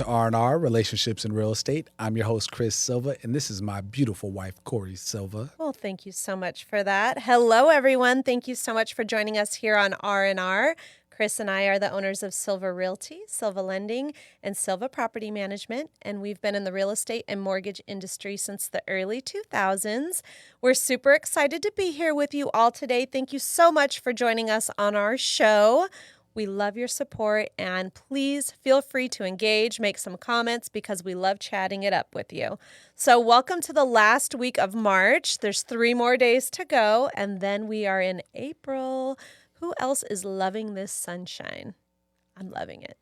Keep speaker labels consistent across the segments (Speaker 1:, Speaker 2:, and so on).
Speaker 1: to R&R, Relationships in Real Estate. I'm your host, Chris Silva, and this is my beautiful wife, Corey Silva.
Speaker 2: Well, thank you so much for that. Hello, everyone. Thank you so much for joining us here on R&R. Chris and I are the owners of Silva Realty, Silva Lending, and Silva Property Management, and we've been in the real estate and mortgage industry since the early 2000s. We're super excited to be here with you all today. Thank you so much for joining us on our show. We love your support, and please feel free to engage, make some comments, because we love chatting it up with you. So welcome to the last week of March. There's 3 more days to go, and then we are in April. Who else is loving this sunshine? I'm loving it.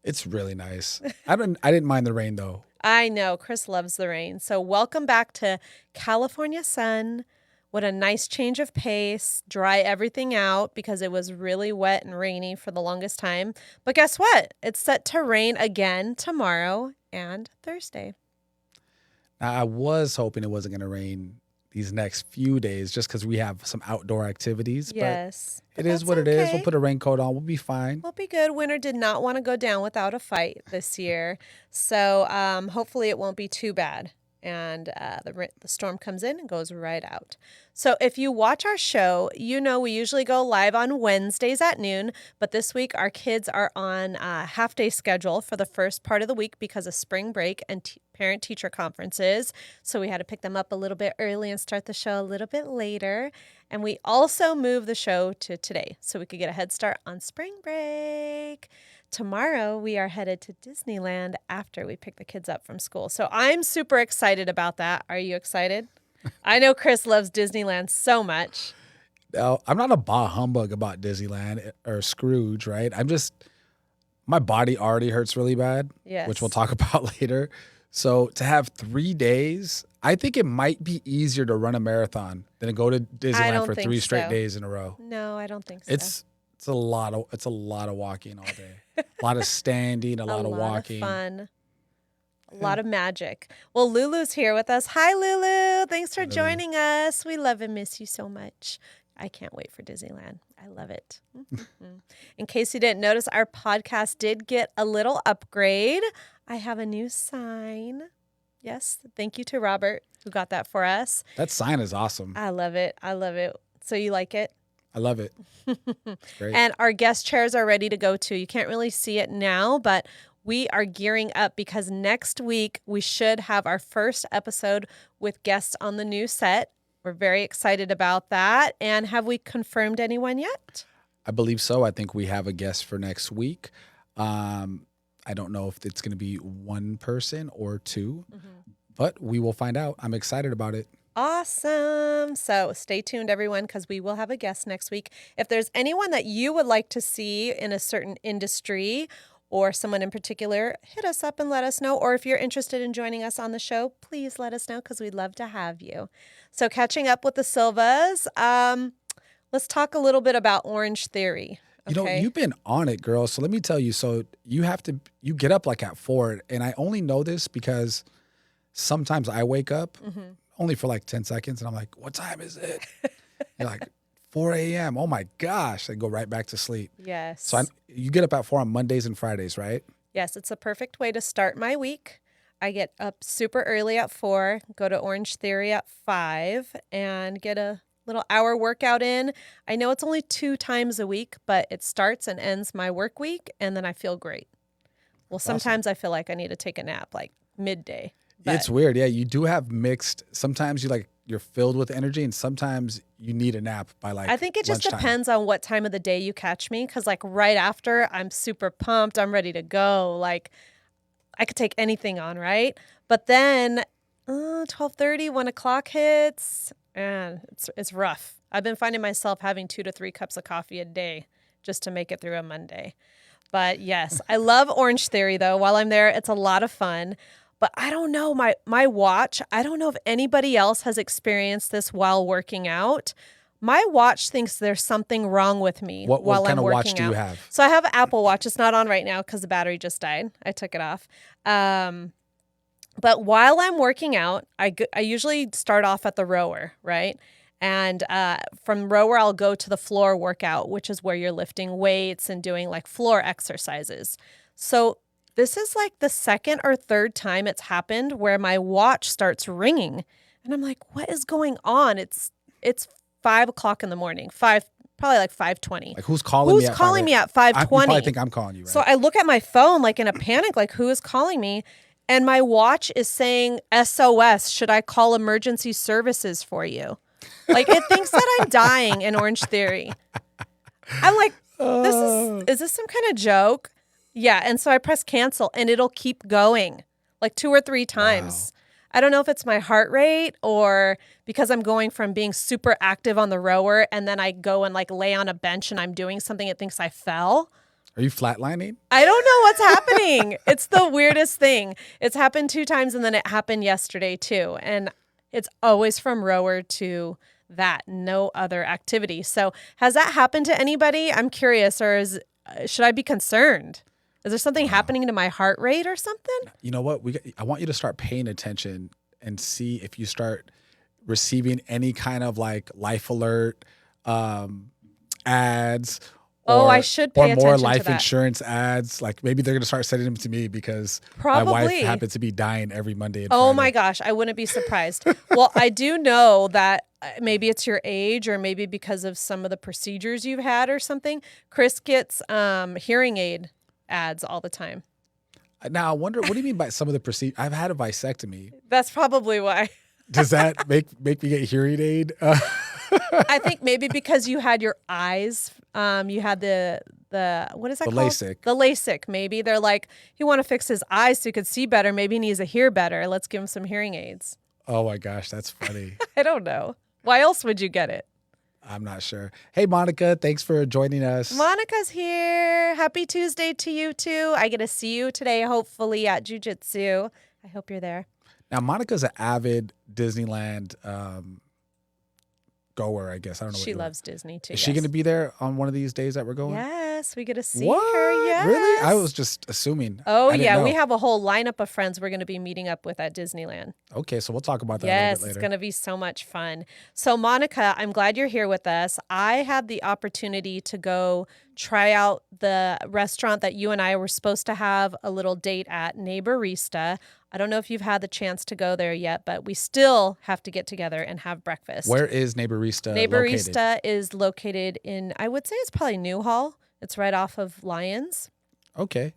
Speaker 1: It's really nice. I didn't mind the rain, though.
Speaker 2: I know, Chris loves the rain. So welcome back to California sun. What a nice change of pace, dry everything out because it was really wet and rainy for the longest time. But guess what? It's set to rain again tomorrow and Thursday.
Speaker 1: Now, I was hoping it wasn't going to rain these next few days just because we have some outdoor activities.
Speaker 2: Yes.
Speaker 1: But it is what it is. We'll put a raincoat on. We'll be fine.
Speaker 2: We'll be good. Winter did not want to go down without a fight this year. So hopefully it won't be too bad. And the storm comes in and goes right out. So if you watch our show, you know we usually go live on Wednesdays at noon, but this week our kids are on a half-day schedule for the first part of the week because of spring break and parent-teacher conferences. So we had to pick them up a little bit early and start the show a little bit later. And we also moved the show to today so we could get a head start on spring break. Tomorrow, we are headed to Disneyland after we pick the kids up from school. So I'm super excited about that. Are you excited? I know Chris loves Disneyland so much.
Speaker 1: Now, I'm not a bah humbug about Disneyland or Scrooge, right? My body already hurts really bad,
Speaker 2: Yes.
Speaker 1: which we'll talk about later. So to have 3 days, I think it might be easier to run a marathon than to go to Disneyland for 3 straight days in a row.
Speaker 2: No, I don't think so.
Speaker 1: It's a lot of walking all day. A lot of standing, a lot of walking.
Speaker 2: A lot of fun. A lot of magic. Well, Lulu's here with us. Hi, Lulu. Thanks for joining us. We love and miss you so much. I can't wait for Disneyland. I love it. In case you didn't notice, our podcast did get a little upgrade. I have a new sign. Yes. Thank you to Robert who got that for us.
Speaker 1: That sign is awesome.
Speaker 2: I love it. I love it. So you like it?
Speaker 1: I love it. It's great.
Speaker 2: And our guest chairs are ready to go too. You can't really see it now, but we are gearing up because next week we should have our first episode with guests on the new set. We're very excited about that. And have we confirmed anyone yet?
Speaker 1: I believe so. I think we have a guest for next week. I don't know if it's going to be one person or two, but we will find out. I'm excited about it.
Speaker 2: Awesome. So stay tuned, everyone, because we will have a guest next week. If there's anyone that you would like to see in a certain industry or someone in particular, hit us up and let us know. Or if you're interested in joining us on the show, please let us know because we'd love to have you. So catching up with the Silvas, let's talk a little bit about Orange Theory.
Speaker 1: You know, you've been on it, girl. So let me tell you. So you get up like at 4, and I only know this because sometimes I wake up only for like 10 seconds, and I'm like, what time is it? You're like, 4 a.m. Oh my gosh. I go right back to sleep.
Speaker 2: Yes.
Speaker 1: So you get up at 4 on Mondays and Fridays, right?
Speaker 2: Yes, it's a perfect way to start my week. I get up super early at 4, go to Orange Theory at 5, and get a little hour workout in. I know it's only 2 times a week, but it starts and ends my work week, and then I feel great. Well, sometimes I feel like I need to take a nap, like midday. But
Speaker 1: It's weird. Yeah, you do have mixed. Sometimes you're filled with energy, and sometimes you need a nap by
Speaker 2: I think it just
Speaker 1: lunchtime.
Speaker 2: depends on what time of the day you catch me, because like right after, I'm super pumped. I'm ready to go. Like I could take anything on, right? But then 12:30, 1 o'clock hits, and it's rough. I've been finding myself having 2 to 3 cups of coffee a day just to make it through a Monday. But yes, I love Orange Theory, though. While I'm there, it's a lot of fun. But I don't know, my watch, I don't know if anybody else has experienced this while working out. My watch thinks there's something wrong with me
Speaker 1: What
Speaker 2: while
Speaker 1: kind
Speaker 2: I'm
Speaker 1: of
Speaker 2: working
Speaker 1: watch do
Speaker 2: out.
Speaker 1: you have?
Speaker 2: So I have an Apple Watch. It's not on right now because the battery just died. I took it off. But while I'm working out, I usually start off at the rower, right? And from rower, I'll go to the floor workout, which is where you're lifting weights and doing like floor exercises. So This is like the second or third time it's happened where my watch starts ringing. And I'm like, what is going on? It's 5 o'clock in the morning, probably like 5:20.
Speaker 1: Like who's calling me?
Speaker 2: Who's
Speaker 1: At
Speaker 2: calling me at 5:20?
Speaker 1: You probably think I'm calling you, right?
Speaker 2: So I look at my phone like in a panic, like who is calling me? And my watch is saying SOS. Should I call emergency services for you? Like it thinks that I'm dying in Orange Theory. I'm like, is this some kind of joke? Yeah. And so I press cancel and it'll keep going like 2 or 3 times. Wow. I don't know if it's my heart rate or because I'm going from being super active on the rower and then I go and like lay on a bench and I'm doing something, it thinks I fell.
Speaker 1: Are you flatlining?
Speaker 2: I don't know what's happening. It's the weirdest thing. It's happened 2 times and then it happened yesterday too. And it's always from rower to that, no other activity. So has that happened to anybody? I'm curious, or should I be concerned? Is there something happening to my heart rate or something?
Speaker 1: You know what? I want you to start paying attention and see if you start receiving any kind of like life alert ads.
Speaker 2: I should pay attention to that.
Speaker 1: Or more life insurance ads. Like maybe they're going to start sending them to me because my wife happens to be dying every Monday and Friday.
Speaker 2: Oh my gosh, I wouldn't be surprised. Well, I do know that maybe it's your age or maybe because of some of the procedures you've had or something. Chris gets hearing aid ads all the time.
Speaker 1: Now, I wonder, what do you mean by some of the procedures? I've had a vasectomy.
Speaker 2: That's probably why.
Speaker 1: Does that make me get hearing aid?
Speaker 2: I think maybe because you had your eyes, you had the what is that called?
Speaker 1: LASIK.
Speaker 2: The LASIK, maybe. They're like, you want to fix his eyes so he could see better. Maybe he needs to hear better. Let's give him some hearing aids.
Speaker 1: Oh my gosh, that's funny.
Speaker 2: I don't know. Why else would you get it?
Speaker 1: I'm not sure. Hey, Monica, thanks for joining us.
Speaker 2: Monica's here. Happy Tuesday to you, too. I get to see you today, hopefully, at Jiu-Jitsu. I hope you're there.
Speaker 1: Now, Monica's an avid Disneyland goer, I guess. I don't know.
Speaker 2: She loves Disney, too.
Speaker 1: Is she going to be there on one of these days that we're going?
Speaker 2: Yes, we get to see her. Yes.
Speaker 1: Really? I was just assuming.
Speaker 2: Oh, yeah. We have a whole lineup of friends we're going to be meeting up with at Disneyland.
Speaker 1: Okay, so we'll talk about that a little bit later.
Speaker 2: Yes, it's going to be so much fun. So, Monica, I'm glad you're here with us. I had the opportunity to go try out the restaurant that you and I were supposed to have a little date at, Neighborista. I don't know if you've had the chance to go there yet, but we still have to get together and have breakfast.
Speaker 1: Where is Neighborista
Speaker 2: Neighborista is located in, I would say it's probably Newhall. It's right off of Lyons.
Speaker 1: Okay.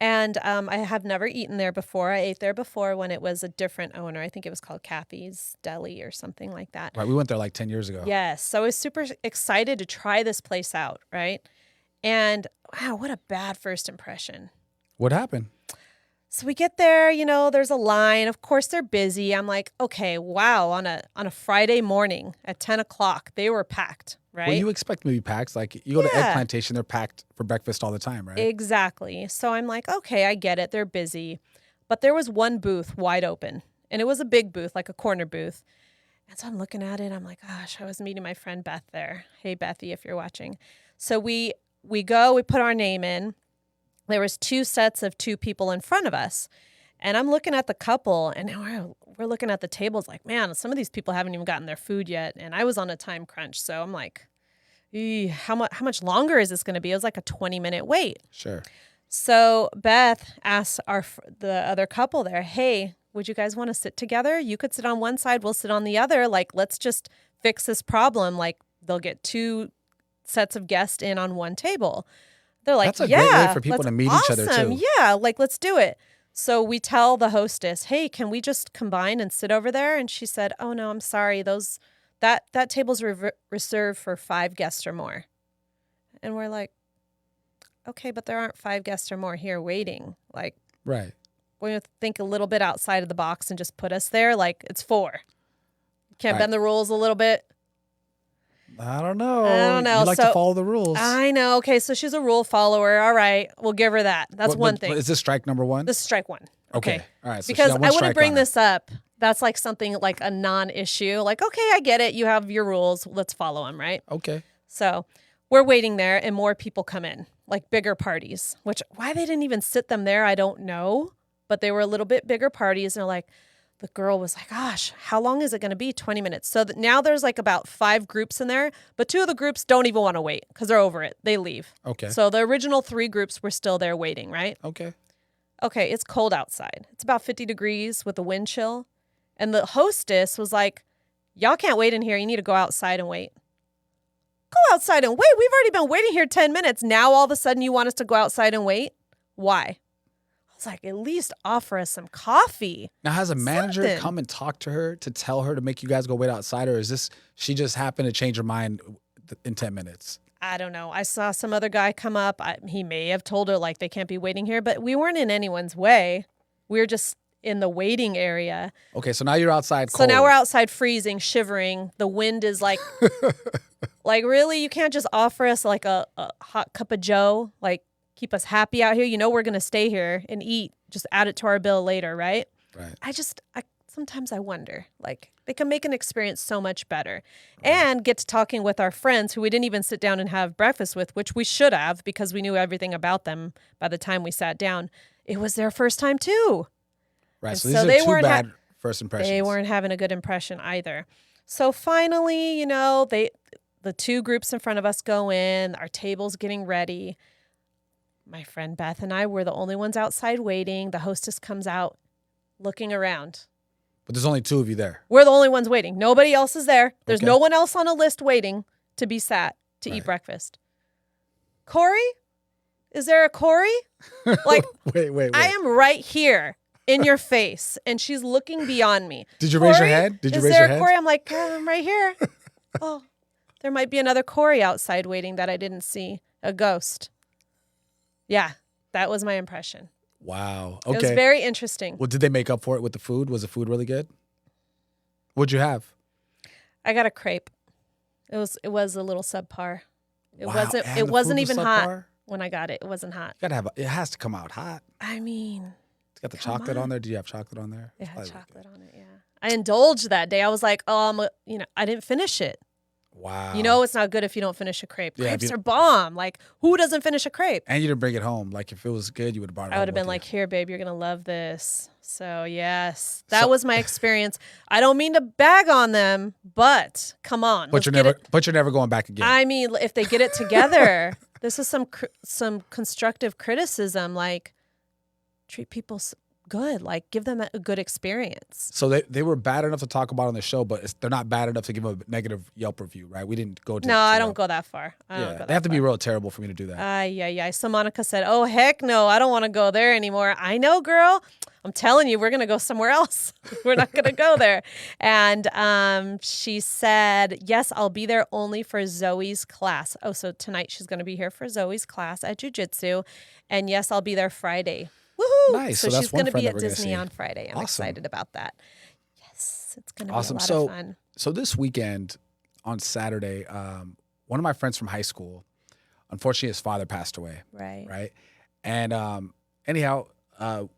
Speaker 2: And I have never eaten there before. I ate there before when it was a different owner. I think it was called Kathy's Deli or something like that.
Speaker 1: Right. We went there like 10 years ago.
Speaker 2: Yes. So I was super excited to try this place out, right? And wow, what a bad first impression.
Speaker 1: What happened?
Speaker 2: So we get there, there's a line. Of course, they're busy. I'm like, okay, wow, on a Friday morning at 10 o'clock, they were packed, right?
Speaker 1: Well, you expect them to be packed. Like you go to Egg Plantation, they're packed for breakfast all the time, right?
Speaker 2: Exactly. So I'm like, okay, I get it. They're busy. But there was one booth wide open, and it was a big booth, like a corner booth. And so I'm looking at it. I'm like, gosh, I was meeting my friend Beth there. Hey, Bethy, if you're watching. So we go, we put our name in. There was 2 sets of 2 people in front of us. And I'm looking at the couple, and we're looking at the tables like, man, some of these people haven't even gotten their food yet. And I was on a time crunch. So I'm like, how much longer is this going to be? It was like a 20-minute wait.
Speaker 1: Sure.
Speaker 2: So Beth asked the other couple there, hey, would you guys want to sit together? You could sit on one side, we'll sit on the other. Like, let's just fix this problem. Like, they'll get 2 sets of guests in on one table. They're like,
Speaker 1: that's a great way for people to meet each other too.
Speaker 2: Yeah, like let's do it. So we tell the hostess, hey, can we just combine and sit over there? And she said, oh no, I'm sorry. That table's reserved for 5 guests or more. And we're like, okay, but there aren't 5 guests or more here waiting. Like,
Speaker 1: right.
Speaker 2: We're going to think a little bit outside of the box and just put us there. Like, it's 4. Can't bend the rules a little bit.
Speaker 1: I don't know. You like to follow the rules.
Speaker 2: I know. Okay, so she's a rule follower. All right, we'll give her that. That's one thing.
Speaker 1: Is this strike number 1?
Speaker 2: This is strike 1.
Speaker 1: Okay. All right. So
Speaker 2: because I wouldn't bring this up. That's like something like a non-issue. Like, okay, I get it. You have your rules. Let's follow them, right?
Speaker 1: Okay.
Speaker 2: So we're waiting there, and more people come in, like bigger parties. Which why they didn't even sit them there, I don't know. But they were a little bit bigger parties, and they're like. The girl was like, gosh, how long is it going to be? 20 minutes. So now there's like about 5 groups in there, but 2 of the groups don't even want to wait because they're over it. They leave.
Speaker 1: Okay.
Speaker 2: So the original 3 groups were still there waiting, right?
Speaker 1: Okay.
Speaker 2: Okay, it's cold outside. It's about 50 degrees with a wind chill. And the hostess was like, y'all can't wait in here. You need to go outside and wait. Go outside and wait. We've already been waiting here 10 minutes. Now all of a sudden you want us to go outside and wait? Why? I was like, at least offer us some coffee.
Speaker 1: Now, has a manager come and talk to her to tell her to make you guys go wait outside, or is this she just happened to change her mind in 10 minutes?
Speaker 2: I don't know. I saw some other guy come up. He may have told her like they can't be waiting here, but we weren't in anyone's way. We were just in the waiting area.
Speaker 1: Okay, so now you're outside cold.
Speaker 2: So now we're outside freezing, shivering. The wind is like, like really, you can't just offer us like a hot cup of joe, like keep us happy out here. You know we're going to stay here and eat. Just add it to our bill later, right?
Speaker 1: Right.
Speaker 2: Sometimes I wonder, like, they can make an experience so much better and get to talking with our friends who we didn't even sit down and have breakfast with, which we should have because we knew everything about them by the time we sat down. It was their first time too.
Speaker 1: Right.
Speaker 2: And
Speaker 1: So these are two bad first impressions.
Speaker 2: They weren't having a good impression either. So finally, you know, the two groups in front of us go in, our table's getting ready. My friend Beth and I were the only ones outside waiting. The hostess comes out looking around.
Speaker 1: But there's only two of you there.
Speaker 2: We're the only ones waiting. Nobody else is there. There's
Speaker 1: Okay.
Speaker 2: no one else on a list waiting to be sat to eat breakfast. Corey? Is there a Corey? Like,
Speaker 1: wait.
Speaker 2: I am right here in your face, and she's looking beyond me.
Speaker 1: Did you raise your hand?
Speaker 2: Is there a Corey? I'm like, I'm right here. Oh, there might be another Corey outside waiting that I didn't see. A ghost. Yeah, that was my impression.
Speaker 1: Wow. Okay.
Speaker 2: It was very interesting.
Speaker 1: Well, did they make up for it with the food? Was the food really good? What'd you have?
Speaker 2: I got a crepe. It was a little subpar. It
Speaker 1: Wow,
Speaker 2: wasn't
Speaker 1: and
Speaker 2: it
Speaker 1: the
Speaker 2: wasn't
Speaker 1: food was
Speaker 2: even hot
Speaker 1: subpar?
Speaker 2: when I got it. It wasn't hot.
Speaker 1: You gotta it has to come out hot.
Speaker 2: I mean,
Speaker 1: It's got the
Speaker 2: Come
Speaker 1: chocolate on
Speaker 2: on.
Speaker 1: there. Do you have chocolate on there?
Speaker 2: it
Speaker 1: It's
Speaker 2: had
Speaker 1: probably
Speaker 2: chocolate on it, yeah. I indulged that day. I was like, I didn't finish it.
Speaker 1: Wow.
Speaker 2: You know it's not good if you don't finish a crepe.
Speaker 1: Yeah, if
Speaker 2: Crepes
Speaker 1: you-
Speaker 2: are bomb. Like, who doesn't finish a crepe?
Speaker 1: And you didn't bring it home. Like if it was good, you would have brought it home.
Speaker 2: I would have been
Speaker 1: with
Speaker 2: like,
Speaker 1: you.
Speaker 2: here, babe, you're going to love this. So, yes, that
Speaker 1: So-
Speaker 2: was my experience. I don't mean to bag on them, but come on.
Speaker 1: But you're never going back again.
Speaker 2: I mean, if they get it together, this is some constructive criticism. Like, treat people good. Like, give them a good experience.
Speaker 1: So they were bad enough to talk about on the show, but they're not bad enough to give a negative Yelp review, right? We didn't go to.
Speaker 2: No, I don't
Speaker 1: Yelp.
Speaker 2: go that far.
Speaker 1: They have to be real terrible for me to do that.
Speaker 2: Yeah. So Monica said, "Oh heck no, I don't want to go there anymore." I know, girl. I'm telling you, we're gonna go somewhere else. We're not gonna go there. And she said, "Yes, I'll be there only for Zoe's class." Oh, so tonight she's gonna be here for Zoe's class at jiu-jitsu, and yes, I'll be there Friday. Woohoo!
Speaker 1: Nice.
Speaker 2: So
Speaker 1: So that's
Speaker 2: she's
Speaker 1: one
Speaker 2: gonna
Speaker 1: friend
Speaker 2: be
Speaker 1: that
Speaker 2: at
Speaker 1: we're gonna
Speaker 2: Disney
Speaker 1: see.
Speaker 2: on Friday. I'm
Speaker 1: Awesome.
Speaker 2: excited about that. Yes, it's gonna
Speaker 1: Awesome.
Speaker 2: be a lot
Speaker 1: So
Speaker 2: of fun.
Speaker 1: So this weekend on Saturday, one of my friends from high school, unfortunately, his father passed away.
Speaker 2: Right.
Speaker 1: Right. And anyhow, I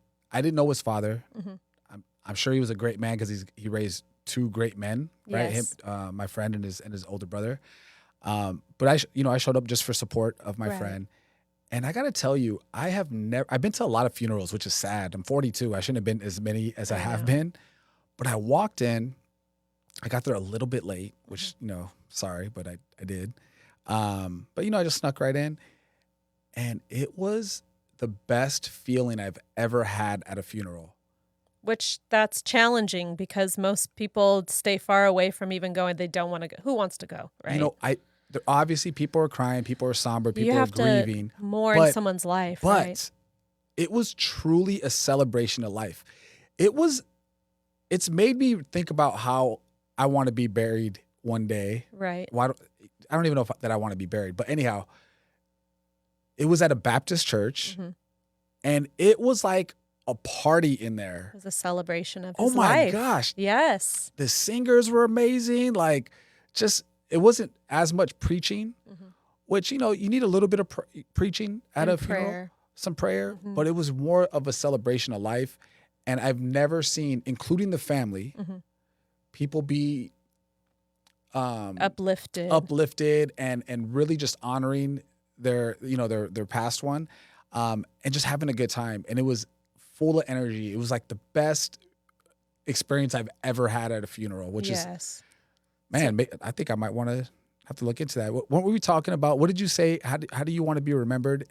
Speaker 1: didn't know his father.
Speaker 2: Mm-hmm.
Speaker 1: I'm sure he was a great man because he raised two great men, right?
Speaker 2: Yes.
Speaker 1: Him, my friend and his older brother. But I showed up just for support of my
Speaker 2: Right.
Speaker 1: friend. And I got to tell you, I've been to a lot of funerals, which is sad. I'm 42. I shouldn't have been as many as I have been. But I walked in, I got there a little bit late, which, sorry, but I did. But, I just snuck right in. And it was the best feeling I've ever had at a funeral.
Speaker 2: Which that's challenging because most people stay far away from even going. They don't want to go. Who wants to go, right?
Speaker 1: Obviously people are crying, people are somber, people
Speaker 2: you
Speaker 1: are
Speaker 2: have
Speaker 1: grieving.
Speaker 2: to mourn someone's life,
Speaker 1: But
Speaker 2: right?
Speaker 1: it was truly a celebration of life. It's made me think about how I want to be buried one day.
Speaker 2: Right.
Speaker 1: Well, I don't even know that I want to be buried. But anyhow, it was at a Baptist church,
Speaker 2: Mm-hmm.
Speaker 1: and it was like a party in
Speaker 2: It
Speaker 1: there.
Speaker 2: was a celebration of
Speaker 1: Oh
Speaker 2: his
Speaker 1: my
Speaker 2: life.
Speaker 1: gosh.
Speaker 2: Yes.
Speaker 1: The singers were amazing. Like, just, it wasn't as much preaching, which, you need a little bit of preaching at
Speaker 2: And
Speaker 1: a funeral,
Speaker 2: prayer.
Speaker 1: some prayer, but it was more of a celebration of life. And I've never seen, including the family, people be uplifted and really just honoring their past one, and just having a good time. And it was full of energy. It was like the best experience I've ever had at a funeral, which is,
Speaker 2: yes.
Speaker 1: man, I think I might want to Have to look into that. What were we talking about? What did you say? How do you want to be remembered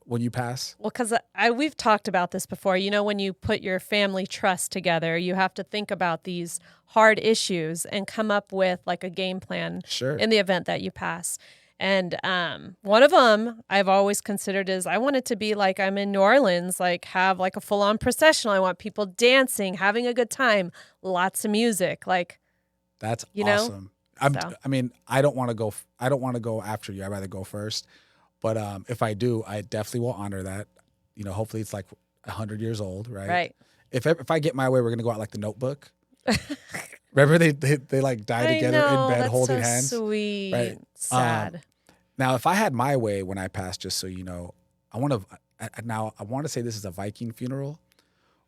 Speaker 1: when you pass?
Speaker 2: Well, because we've talked about this before. You know, when you put your family trust together, you have to think about these hard issues and come up with like a game plan
Speaker 1: Sure.
Speaker 2: in the event that you pass. And one of them I've always considered is I want it to be like I'm in New Orleans, like have like a full-on processional. I want people dancing, having a good time, lots of music. Like,
Speaker 1: that's
Speaker 2: you know?
Speaker 1: awesome.
Speaker 2: So.
Speaker 1: I mean, I don't want to go. I don't want to go after you. I'd rather go first. But if I do, I definitely will honor that. You know, hopefully it's like 100 years old, right?
Speaker 2: Right.
Speaker 1: If I get my way, we're gonna go out like The Notebook. Remember they like die together in bed
Speaker 2: that's
Speaker 1: holding
Speaker 2: so
Speaker 1: hands.
Speaker 2: Sweet.
Speaker 1: Right.
Speaker 2: Sad.
Speaker 1: Now, if I had my way when I pass, just so you know, I want to say this is a Viking funeral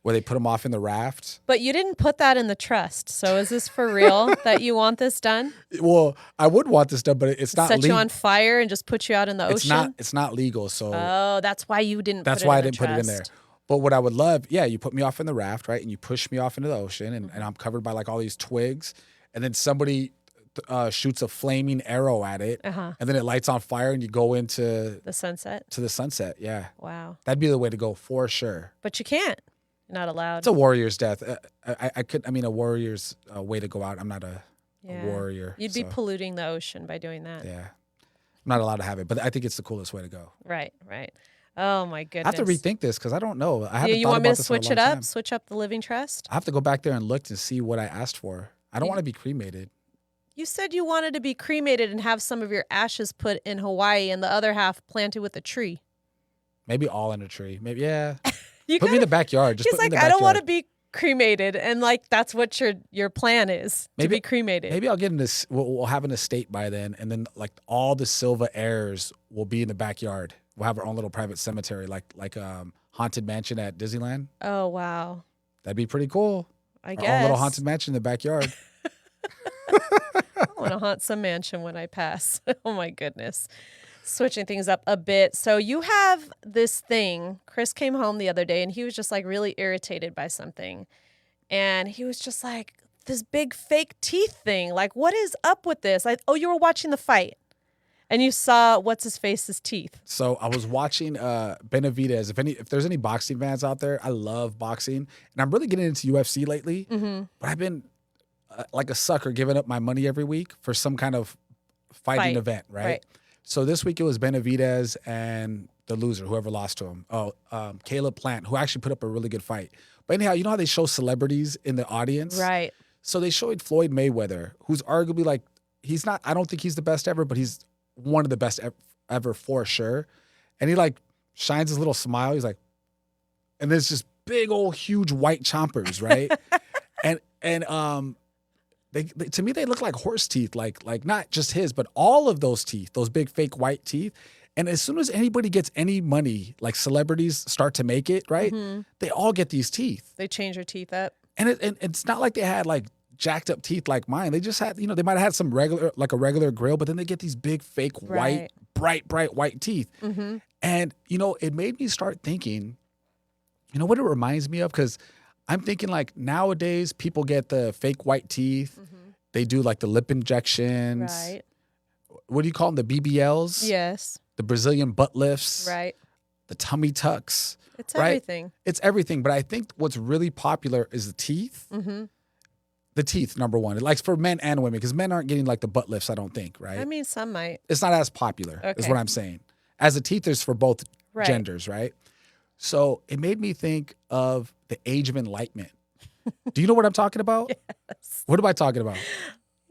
Speaker 1: where they put them off in the raft.
Speaker 2: But you didn't put that in the trust. So is this for real that you want this done?
Speaker 1: Well, I would want this done, but it's not
Speaker 2: Set
Speaker 1: legal.
Speaker 2: you on fire and just put you out in the ocean?
Speaker 1: It's not legal. So
Speaker 2: Oh, that's why you didn't
Speaker 1: that's
Speaker 2: put it
Speaker 1: why
Speaker 2: in
Speaker 1: I
Speaker 2: the
Speaker 1: didn't put it in there.
Speaker 2: trust.
Speaker 1: But what I would love, yeah, you put me off in the raft, right? And you push me off into the ocean and I'm covered by like all these twigs. And then somebody shoots a flaming arrow at it.
Speaker 2: Uh-huh.
Speaker 1: And then it lights on fire and you go into
Speaker 2: The sunset?
Speaker 1: the sunset. Yeah.
Speaker 2: Wow.
Speaker 1: That'd be the way to go for sure.
Speaker 2: But you can't. You're not allowed.
Speaker 1: It's a warrior's death. A warrior's way to go out. I'm not a warrior.
Speaker 2: You'd be polluting the ocean by doing that.
Speaker 1: Yeah. I'm not allowed to have it, but I think it's the coolest way to go.
Speaker 2: Right. Oh, my goodness.
Speaker 1: I have to rethink this because I don't know. I haven't
Speaker 2: you
Speaker 1: thought
Speaker 2: want me
Speaker 1: about
Speaker 2: to
Speaker 1: this for a
Speaker 2: switch
Speaker 1: long
Speaker 2: it up?
Speaker 1: time.
Speaker 2: Switch up the living trust?
Speaker 1: I have to go back there and look to see what I asked for. I don't want to be cremated.
Speaker 2: You said you wanted to be cremated and have some of your ashes put in Hawaii and the other half planted with a tree.
Speaker 1: Maybe all in a tree. Maybe, yeah.
Speaker 2: You
Speaker 1: Put me in the backyard. Just
Speaker 2: He's
Speaker 1: put me in
Speaker 2: like,
Speaker 1: the
Speaker 2: I don't want to
Speaker 1: backyard.
Speaker 2: be cremated, and like that's what your plan is to be cremated.
Speaker 1: Maybe I'll get in this. We'll have an estate by then, and then like all the Silva heirs will be in the backyard. We'll have our own little private cemetery, like haunted mansion at Disneyland.
Speaker 2: Oh wow,
Speaker 1: That'd be pretty cool.
Speaker 2: I
Speaker 1: Our
Speaker 2: guess
Speaker 1: own little haunted mansion in the backyard.
Speaker 2: I want to haunt some mansion when I pass. Oh my goodness. Switching things up a bit. So you have this thing. Chris came home the other day and he was just like really irritated by something. And he was just like, this big fake teeth thing. Like, what is up with this? You were watching the fight and you saw what's his face's teeth.
Speaker 1: So I was watching Benavidez. If there's any boxing fans out there, I love boxing. And I'm really getting into UFC lately.
Speaker 2: Mm-hmm.
Speaker 1: But I've been like a sucker giving up my money every week for some kind of fighting event, right? So this week it was Benavidez and the loser, whoever lost to him. Caleb Plant, who actually put up a really good fight. But anyhow, you know how they show celebrities in the audience?
Speaker 2: Right.
Speaker 1: So they showed Floyd Mayweather, who's arguably like, he's not, I don't think he's the best ever, but he's one of the best ever for sure. And he like shines his little smile. He's like, and there's just big old huge white chompers, right? and they to me they look like horse teeth, like not just his, but all of those teeth, those big fake white teeth. And as soon as anybody gets any money, like celebrities start to make it, right?
Speaker 2: Mm-hmm.
Speaker 1: They all get these teeth.
Speaker 2: They change their teeth up.
Speaker 1: And it's not like they had like jacked up teeth like mine. They just had, they might have had some regular grill, but then they get these big fake white, bright white teeth.
Speaker 2: Mm-hmm.
Speaker 1: And, it made me start thinking, what it reminds me of? Because I'm thinking like nowadays people get the fake white teeth. Mm-hmm. They do like the lip injections.
Speaker 2: Right.
Speaker 1: What do you call them? The BBLs?
Speaker 2: Yes.
Speaker 1: The Brazilian butt lifts.
Speaker 2: Right.
Speaker 1: The tummy tucks.
Speaker 2: It's everything.
Speaker 1: It's everything. But I think what's really popular is the teeth.
Speaker 2: Mm-hmm.
Speaker 1: The teeth, number one. Like for men and women, because men aren't getting like the butt lifts, I don't think, right?
Speaker 2: I mean, some might.
Speaker 1: It's not as popular, is what I'm saying. As the teeth is for both genders, right? So it made me think of the age of enlightenment. Do you know what I'm talking about?
Speaker 2: Yes.
Speaker 1: What am I talking about?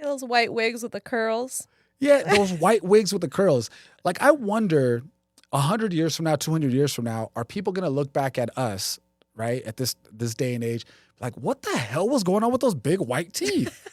Speaker 2: Those white wigs with the curls.
Speaker 1: Yeah, those white wigs with the curls. Like, I wonder, 100 years from now, 200 years from now, are people going to look back at us, right, at this day and age, like, what the hell was going on with those big white teeth?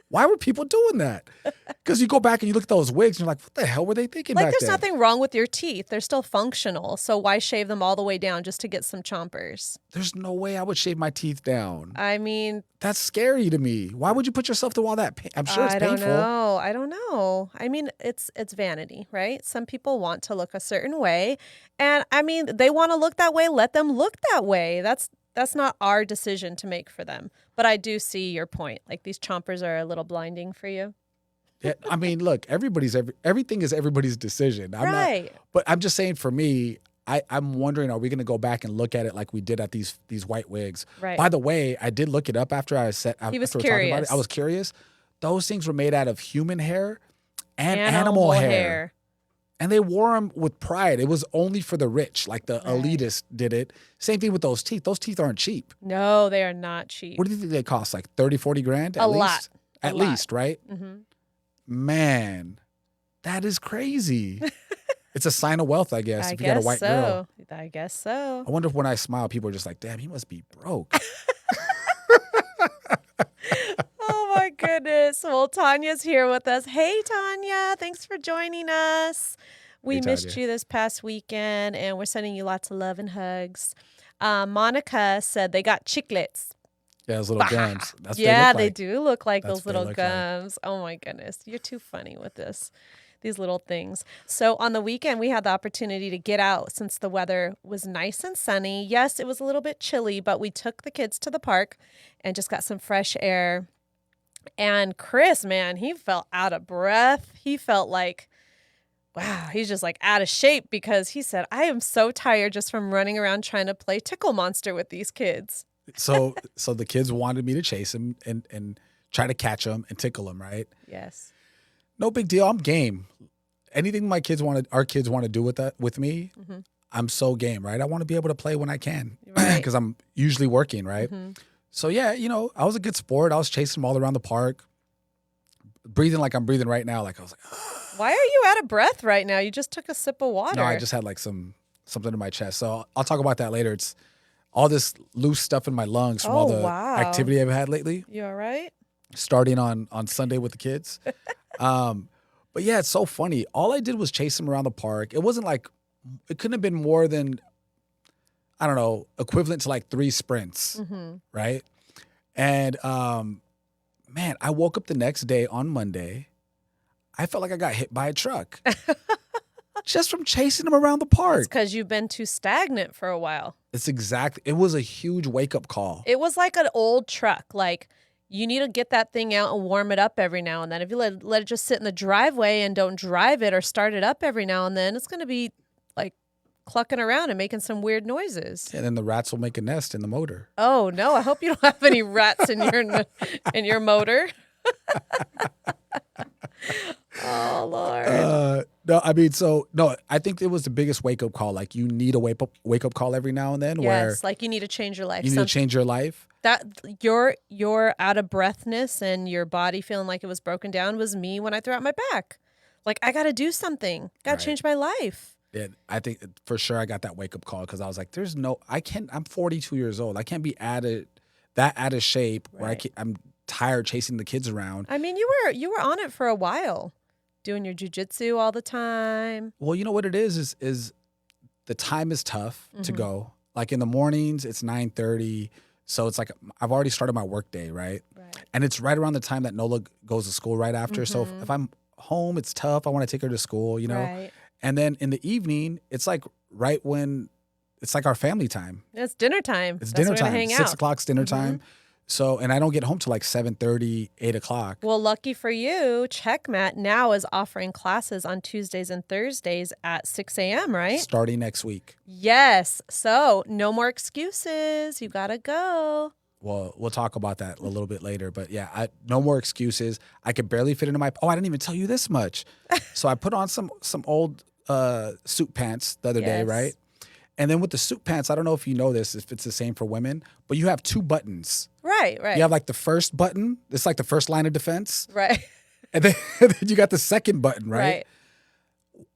Speaker 1: Why were people doing that? Because you go back and you look at those wigs and you're like, what the hell were they thinking back then?
Speaker 2: Like, there's nothing wrong with your teeth. They're still functional. So why shave them all the way down just to get some chompers?
Speaker 1: There's no way I would shave my teeth down.
Speaker 2: I mean,
Speaker 1: that's scary to me. Why would you put yourself through all that pain? I'm sure it's painful.
Speaker 2: I don't know. I mean, it's vanity, right? Some people want to look a certain way. And I mean, they want to look that way. Let them look that way. That's not our decision to make for them. But I do see your point. Like, these chompers are a little blinding for you.
Speaker 1: Yeah, I mean, look, everything is everybody's decision. I'm
Speaker 2: Right.
Speaker 1: not, but I'm just saying for me, I'm wondering, are we going to go back and look at it like we did at these white wigs?
Speaker 2: Right.
Speaker 1: By the way, I did look it up after I said
Speaker 2: He was
Speaker 1: after we were talking about it.
Speaker 2: curious.
Speaker 1: I was curious. Those things were made out of human hair and animal hair. And they wore them with pride. It was only for the rich, like the elitists did it. Same thing with those teeth. Those teeth aren't cheap.
Speaker 2: No, they are not cheap.
Speaker 1: What do you think they cost? Like 30, 40 grand at
Speaker 2: A
Speaker 1: least?
Speaker 2: lot.
Speaker 1: At least, right?
Speaker 2: Mm-hmm.
Speaker 1: Man, that is crazy. It's a sign of wealth, I guess, if you got a white girl.
Speaker 2: I guess so.
Speaker 1: I wonder if when I smile, people are just like, damn, he must be broke.
Speaker 2: Oh my goodness. Well, Tanya's here with us. Hey, Tanya. Thanks for joining us. We
Speaker 1: Hey,
Speaker 2: missed
Speaker 1: Tanya.
Speaker 2: you this past weekend, and we're sending you lots of love and hugs. Monica said they got chiclets.
Speaker 1: Yeah, those little gums. That's what
Speaker 2: Yeah,
Speaker 1: they
Speaker 2: they
Speaker 1: look like.
Speaker 2: do look like
Speaker 1: That's
Speaker 2: those
Speaker 1: what they
Speaker 2: little
Speaker 1: look like.
Speaker 2: gums. Oh my goodness. You're too funny with these little things. So on the weekend, we had the opportunity to get out since the weather was nice and sunny. Yes, it was a little bit chilly, but we took the kids to the park and just got some fresh air. And Chris, man, he felt out of breath. He felt like, wow, he's just like out of shape because he said, I am so tired just from running around trying to play Tickle Monster with these kids.
Speaker 1: So the kids wanted me to chase him and try to catch him and tickle him, right?
Speaker 2: Yes.
Speaker 1: No big deal. I'm game. Anything our kids want to do with me,
Speaker 2: Mm-hmm.
Speaker 1: I'm so game, right? I want to be able to play when I can
Speaker 2: Right.
Speaker 1: because I'm usually working, right?
Speaker 2: Mm-hmm.
Speaker 1: So yeah, I was a good sport. I was chasing them all around the park, breathing like I'm breathing right now. Like I was like,
Speaker 2: Why are you out of breath right now? You just took a sip of water.
Speaker 1: no, I just had like something in my chest. So I'll talk about that later. It's all this loose stuff in my lungs from all
Speaker 2: Oh,
Speaker 1: the
Speaker 2: wow.
Speaker 1: activity I've had lately,
Speaker 2: You all right?
Speaker 1: starting on Sunday with the kids. But yeah, it's so funny. All I did was chase them around the park. It wasn't like, it couldn't have been more than, I don't know, equivalent to like 3 sprints,
Speaker 2: Mm-hmm.
Speaker 1: right? And man, I woke up the next day on Monday. I felt like I got hit by a truck just from chasing them around the park.
Speaker 2: It's because you've been too stagnant for a while.
Speaker 1: It was a huge wake up call.
Speaker 2: It was like an old truck. Like, you need to get that thing out and warm it up every now and then. If you let it just sit in the driveway and don't drive it or start it up every now and then, it's going to be like clucking around and making some weird noises.
Speaker 1: And then the rats will make a nest in the motor.
Speaker 2: Oh no! I hope you don't have any rats in your motor. Oh Lord!
Speaker 1: No, I mean, I think it was the biggest wake up call. Like you need a wake up call every now and then, where
Speaker 2: Yes, like you need to change your life.
Speaker 1: you need to change your life.
Speaker 2: That your out of breathness and your body feeling like it was broken down was me when I threw out my back. Like I got to do something. Got to
Speaker 1: Right.
Speaker 2: change my life.
Speaker 1: Yeah, I think for sure I got that wake up call because I was like, I'm 42 years old. I can't be out of shape where
Speaker 2: Right.
Speaker 1: I'm tired chasing the kids around.
Speaker 2: I mean, you were on it for a while, doing your jujitsu all the time.
Speaker 1: Well, you know what it is the time is tough to
Speaker 2: Mhm.
Speaker 1: go. Like in the mornings, it's 9:30. So it's like I've already started my work day, right?
Speaker 2: Right.
Speaker 1: And it's right around the time that Nola goes to school right after. So if I'm home, it's tough. I want to take her to school,
Speaker 2: Right.
Speaker 1: And then in the evening, it's like right when it's like our family time.
Speaker 2: It's dinner time.
Speaker 1: It's
Speaker 2: That's when
Speaker 1: dinner
Speaker 2: we're gonna
Speaker 1: time.
Speaker 2: hang
Speaker 1: 6
Speaker 2: out.
Speaker 1: o'clock's dinner time. So, and I don't get home till like 7:30, 8 o'clock.
Speaker 2: Well, lucky for you, Checkmat now is offering classes on Tuesdays and Thursdays at 6 a.m., right?
Speaker 1: Starting next week.
Speaker 2: Yes. So no more excuses. You got to go.
Speaker 1: Well, we'll talk about that a little bit later. But yeah, no more excuses. I could barely fit into my. Oh, I didn't even tell you this much. So I put on some old suit pants the other day,
Speaker 2: Yes.
Speaker 1: right? And then with the suit pants, I don't know if you know this, if it's the same for women, but you have 2 buttons.
Speaker 2: Right, right.
Speaker 1: You have like the first button. It's like the first line of defense,
Speaker 2: Right.
Speaker 1: and then you got the second button, right?
Speaker 2: Right.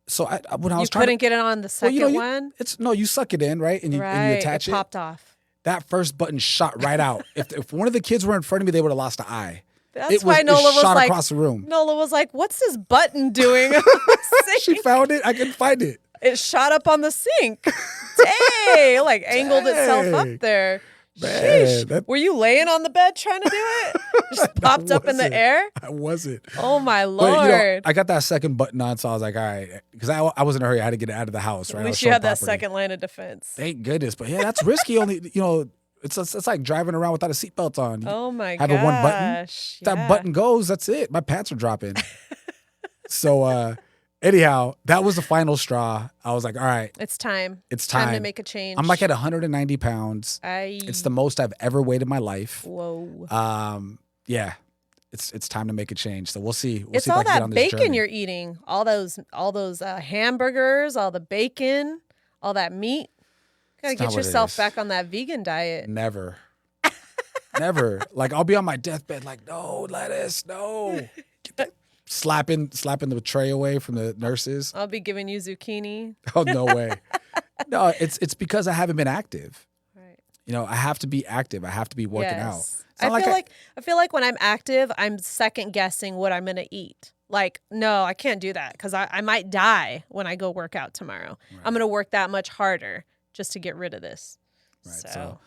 Speaker 1: So when I was
Speaker 2: You
Speaker 1: trying
Speaker 2: couldn't get it on the
Speaker 1: Well,
Speaker 2: second
Speaker 1: you-
Speaker 2: one?
Speaker 1: you suck it in, right? And you attach
Speaker 2: it
Speaker 1: it.
Speaker 2: popped off.
Speaker 1: That first button shot right out. If one of the kids were in front of me, they would have lost an eye.
Speaker 2: That's why Nola was
Speaker 1: shot
Speaker 2: like,
Speaker 1: across the room.
Speaker 2: Nola was like, what's this button doing on the
Speaker 1: She
Speaker 2: sink?
Speaker 1: found it. I couldn't find it.
Speaker 2: It shot up on the sink. Dang, like angled itself
Speaker 1: Dang.
Speaker 2: up there.
Speaker 1: Man,
Speaker 2: Sheesh.
Speaker 1: that-
Speaker 2: Were you laying on the bed trying to do it? Just popped up in the
Speaker 1: wasn't.
Speaker 2: air?
Speaker 1: I wasn't.
Speaker 2: Oh my
Speaker 1: But,
Speaker 2: Lord.
Speaker 1: I got that second button on, so I was like, all right, because I was in a hurry. I had to get it out of the house. Right?
Speaker 2: At
Speaker 1: I was
Speaker 2: least you
Speaker 1: showing
Speaker 2: had that
Speaker 1: property.
Speaker 2: second line of defense.
Speaker 1: Thank goodness. But yeah, that's risky. Only it's like driving around without a seatbelt on.
Speaker 2: Oh my
Speaker 1: Having
Speaker 2: gosh.
Speaker 1: one button. If
Speaker 2: Yeah.
Speaker 1: that button goes, that's it. My pants are dropping. So anyhow, that was the final straw. I was like, all right,
Speaker 2: It's time.
Speaker 1: it's time.
Speaker 2: To make a change.
Speaker 1: I'm like at 190 pounds. It's the most I've ever weighed in my life.
Speaker 2: Whoa.
Speaker 1: Yeah. It's time to make a change. So we'll see.
Speaker 2: It's
Speaker 1: see
Speaker 2: all
Speaker 1: if I can get
Speaker 2: that
Speaker 1: on this
Speaker 2: bacon
Speaker 1: journey.
Speaker 2: you're eating. All those hamburgers, all the bacon, all that meat. Gotta
Speaker 1: It's not
Speaker 2: get
Speaker 1: what it
Speaker 2: yourself
Speaker 1: is.
Speaker 2: back on that vegan diet.
Speaker 1: Never. Never. Like I'll be on my deathbed like, no, lettuce, no. Slapping the tray away from the nurses.
Speaker 2: I'll be giving you zucchini.
Speaker 1: Oh, no way. No, it's because I haven't been active.
Speaker 2: Right.
Speaker 1: You know, I have to be active. I have to be working out. It's not
Speaker 2: I feel like when I'm active, I'm second guessing what I'm gonna eat. Like, no, I can't do that because I might die when I go work out tomorrow.
Speaker 1: Right.
Speaker 2: I'm gonna work that much harder just to get rid of this.
Speaker 1: Right.
Speaker 2: So,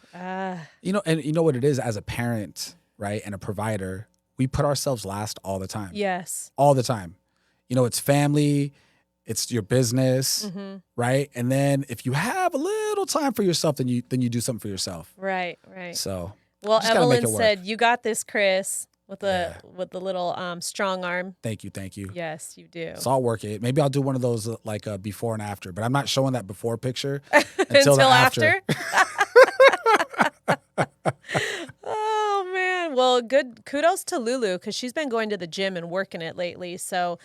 Speaker 1: you know, and you know what it is as a parent, right, and a provider, we put ourselves last all the time.
Speaker 2: yes.
Speaker 1: All the time. You know, it's family, it's your business,
Speaker 2: Mm-hmm.
Speaker 1: right? And then if you have a little time for yourself, then you do something for yourself.
Speaker 2: Right.
Speaker 1: So
Speaker 2: Well,
Speaker 1: just gotta make
Speaker 2: Evelyn
Speaker 1: it work.
Speaker 2: said, "You got this, Chris." With the
Speaker 1: Yeah.
Speaker 2: with the little strong arm.
Speaker 1: Thank you.
Speaker 2: Yes, you do.
Speaker 1: So I'll work it. Maybe I'll do one of those like before and after, but I'm not showing that before picture
Speaker 2: Until
Speaker 1: the
Speaker 2: after. Oh man. Well, good kudos to Lulu because she's been going to the gym and working it lately. So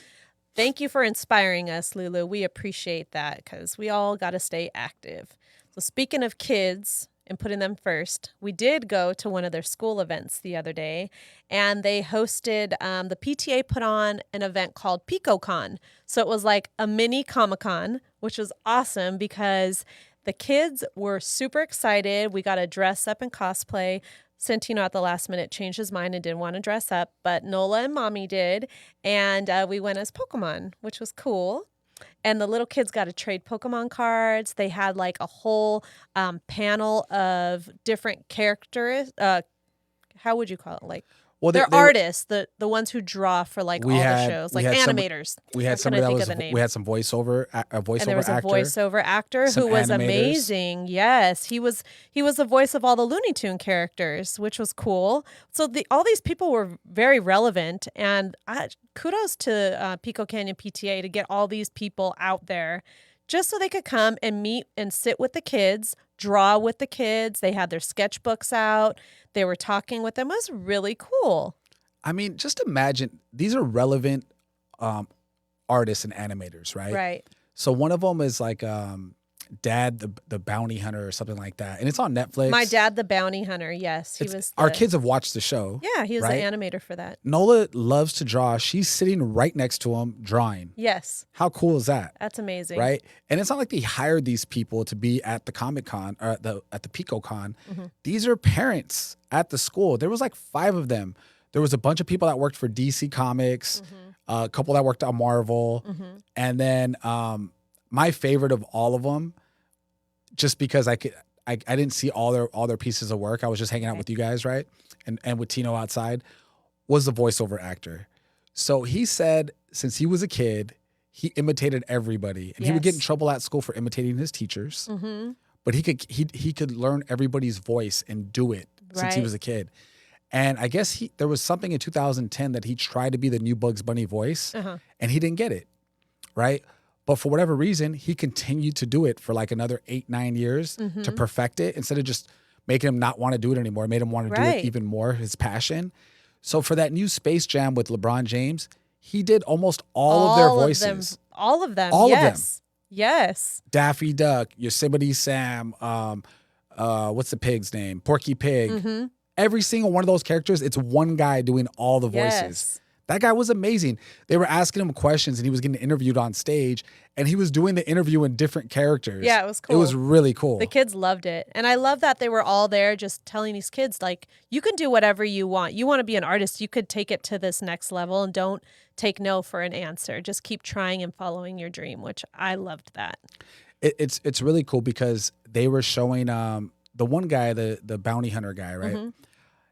Speaker 2: thank you for inspiring us, Lulu. We appreciate that because we all got to stay active. So speaking of kids and putting them first, we did go to one of their school events the other day, and they hosted, the PTA put on an event called PicoCon. So it was like a mini Comic-Con, which was awesome because the kids were super excited. We got to dress up and cosplay. Santino at the last minute changed his mind and didn't want to dress up, but Nola and Mommy did. And we went as Pokemon, which was cool. And the little kids got to trade Pokemon cards. They had like a whole panel of different characters. How would you call it? Like,
Speaker 1: well,
Speaker 2: they're
Speaker 1: they were-
Speaker 2: artists, the ones who draw for like all the shows, like animators.
Speaker 1: We had
Speaker 2: I
Speaker 1: somebody
Speaker 2: couldn't
Speaker 1: that
Speaker 2: think of
Speaker 1: was
Speaker 2: the name.
Speaker 1: we had some voiceover a voiceover
Speaker 2: And there was a
Speaker 1: actor.
Speaker 2: voiceover actor
Speaker 1: some
Speaker 2: who was
Speaker 1: animators.
Speaker 2: amazing. Yes, he was the voice of all the Looney Tune characters, which was cool. So all these people were very relevant, and kudos to Pico Canyon PTA to get all these people out there just so they could come and meet and sit with the kids, draw with the kids. They had their sketchbooks out. They were talking with them. It was really cool.
Speaker 1: I mean, just imagine these are relevant artists and animators, right?
Speaker 2: Right.
Speaker 1: So one of them is like Dad the Bounty Hunter or something like that, and it's on Netflix.
Speaker 2: My Dad the Bounty Hunter. Yes, he was.
Speaker 1: Our kids have watched the show.
Speaker 2: Yeah, he was
Speaker 1: right?
Speaker 2: the animator for that.
Speaker 1: Nola loves to draw. She's sitting right next to him drawing.
Speaker 2: Yes.
Speaker 1: How cool is that?
Speaker 2: That's amazing.
Speaker 1: Right? And it's not like they hired these people to be at the Comic-Con or at the PicoCon.
Speaker 2: Mm-hmm.
Speaker 1: These are parents at the school. There was like 5 of them. There was a bunch of people that worked for DC Comics, a couple that worked on Marvel, and then my favorite of all of them, just because I didn't see all their pieces of work. I was just hanging out with you guys, right? And with Tino outside, was the voiceover actor. So he said since he was a kid, he imitated everybody, and he would get in trouble at school for imitating his teachers.
Speaker 2: Mm-hmm.
Speaker 1: But he could learn everybody's voice and do it since he was a kid. And I guess there was something in 2010 that he tried to be the new Bugs Bunny voice, and he didn't get it, right? But for whatever reason, he continued to do it for like another 8-9 years to perfect it instead of just making him not want to do it anymore. It made him want to do it even more, his passion. So for that new Space Jam with LeBron James, he did almost all of their voices.
Speaker 2: All of them.
Speaker 1: All of them.
Speaker 2: Yes.
Speaker 1: Daffy Duck, Yosemite Sam, what's the pig's name? Porky Pig. Every single one of those characters, it's one guy doing all the voices.
Speaker 2: Yes.
Speaker 1: That guy was amazing. They were asking him questions and he was getting interviewed on stage and he was doing the interview in different characters.
Speaker 2: Yeah, it was cool.
Speaker 1: It was really cool.
Speaker 2: The kids loved it. And I love that they were all there just telling these kids, like, you can do whatever you want. You want to be an artist, you could take it to this next level and don't take no for an answer. Just keep trying and following your dream, which I loved that.
Speaker 1: It's really cool because they were showing the one guy, the bounty hunter guy, right?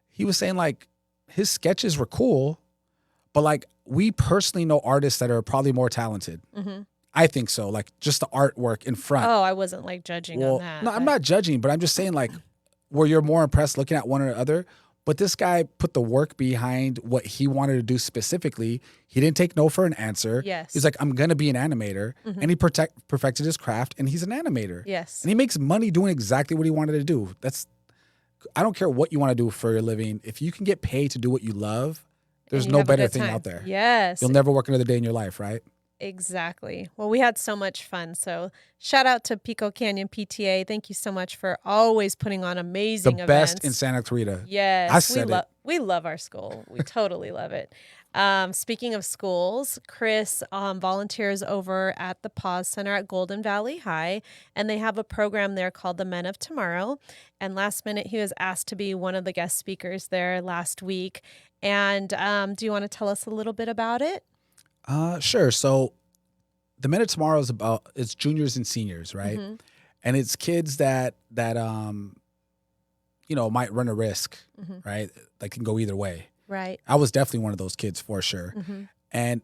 Speaker 1: He was saying like his sketches were cool, but like we personally know artists that are probably more talented. I think so. Like just the artwork in front.
Speaker 2: Oh, I wasn't like judging on that.
Speaker 1: No, I'm not judging, but I'm just saying like where you're more impressed looking at one or the other. But this guy put the work behind what he wanted to do specifically. He didn't take no for an answer.
Speaker 2: Yes.
Speaker 1: He's like, I'm going to be an animator. And he perfected his craft, and he's an animator.
Speaker 2: Yes.
Speaker 1: And he makes money doing exactly what he wanted to do. I don't care what you want to do for your living. If you can get paid to do what you love, there's no better thing out there.
Speaker 2: Yes.
Speaker 1: You'll never work another day in your life, right?
Speaker 2: Exactly. Well, we had so much fun. So shout out to Pico Canyon PTA. Thank you so much for always putting on amazing
Speaker 1: The
Speaker 2: events.
Speaker 1: best in Santa Clarita.
Speaker 2: Yes.
Speaker 1: I said it.
Speaker 2: We love our school. We totally love it. Speaking of schools, Chris volunteers over at the Pause Center at Golden Valley High, and they have a program there called the Men of Tomorrow. And last minute, he was asked to be one of the guest speakers there last week. And do you want to tell us a little bit about it?
Speaker 1: Sure. So the Men of Tomorrow is it's juniors and seniors, right? And it's kids that might run a risk, right? That can go either way.
Speaker 2: Right.
Speaker 1: I was definitely one of those kids for sure. And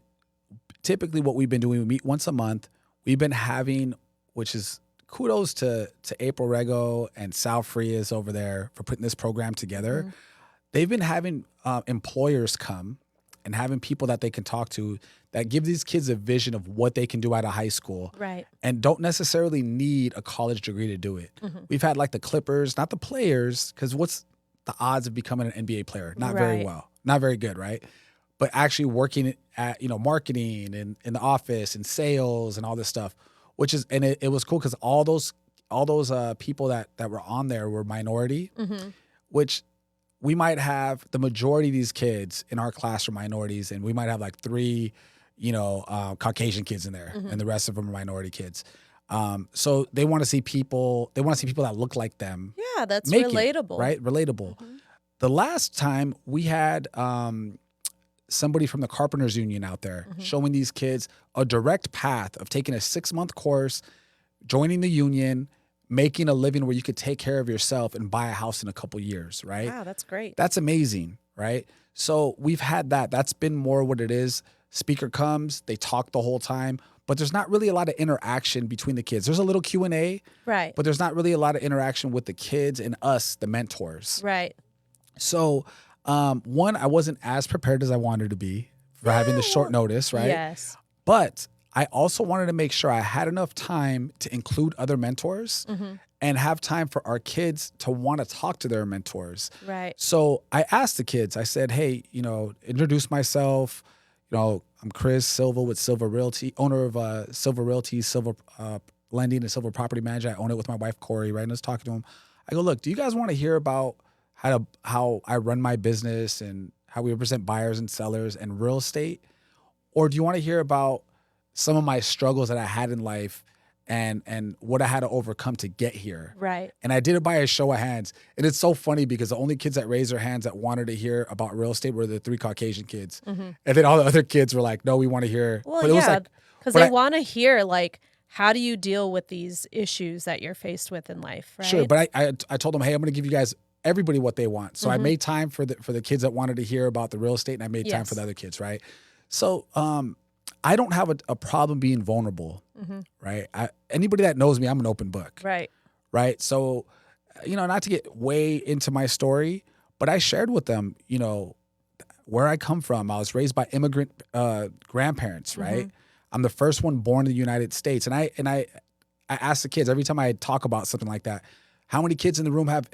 Speaker 1: typically what we've been doing, we meet once a month. We've been having, which is kudos to April Rego and Sal Frias over there for putting this program together. They've been having employers come and having people that they can talk to that give these kids a vision of what they can do out of high school.
Speaker 2: Right.
Speaker 1: And don't necessarily need a college degree to do it. We've had like the Clippers, not the players, because what's the odds of becoming an NBA player? Not very well. Not very good, right? But actually working at, marketing and in the office and sales and all this stuff, which is, and it was cool because all those people that were on there were minority, which we might have the majority of these kids in our class are minorities, and we might have like 3, Caucasian kids in there, and the rest of them are minority kids. So they want to see people. They want to see people that look like them.
Speaker 2: Yeah, that's relatable,
Speaker 1: right? Relatable. The last time we had somebody from the Carpenters Union out there showing these kids a direct path of taking a 6-month course, joining the union, making a living where you could take care of yourself and buy a house in a couple years, right?
Speaker 2: Wow, that's great.
Speaker 1: That's amazing, right? So we've had that. That's been more what it is. Speaker comes, they talk the whole time, but there's not really a lot of interaction between the kids. There's a little Q&A,
Speaker 2: right?
Speaker 1: But there's not really a lot of interaction with the kids and us, the mentors.
Speaker 2: Right.
Speaker 1: So, one, I wasn't as prepared as I wanted to be for having the short notice, right?
Speaker 2: Yes.
Speaker 1: But I also wanted to make sure I had enough time to include other mentors and have time for our kids to want to talk to their mentors.
Speaker 2: Right.
Speaker 1: So I asked the kids, I said, hey, introduce myself. I'm Chris Silva with Silva Realty, owner of Silva Realty, Silva Lending, and Silva Property Manager. I own it with my wife, Corey, right? And I was talking to him. I go, look, do you guys want to hear about how I run my business and how we represent buyers and sellers and real estate? Or do you want to hear about some of my struggles that I had in life and what I had to overcome to get here?
Speaker 2: Right.
Speaker 1: And I did it by a show of hands. And it's so funny because the only kids that raised their hands that wanted to hear about real estate were the 3 Caucasian kids. And then all the other kids were like, no, we want to hear.
Speaker 2: Well,
Speaker 1: but it was
Speaker 2: yeah,
Speaker 1: like,
Speaker 2: because they want to hear, like, how do you deal with these issues that you're faced with in life, right?
Speaker 1: Sure, but I told them, hey, I'm going to give you guys everybody what they want. So I made time for the kids that wanted to hear about the real estate, and I made time for the other kids, right? So I don't have a problem being vulnerable, right? Anybody that knows me, I'm an open book. Right? So, not to get way into my story, but I shared with them, where I come from. I was raised by immigrant grandparents, right? I'm the first one born in the United States. And I ask the kids every time I talk about something like that, how many kids in the room have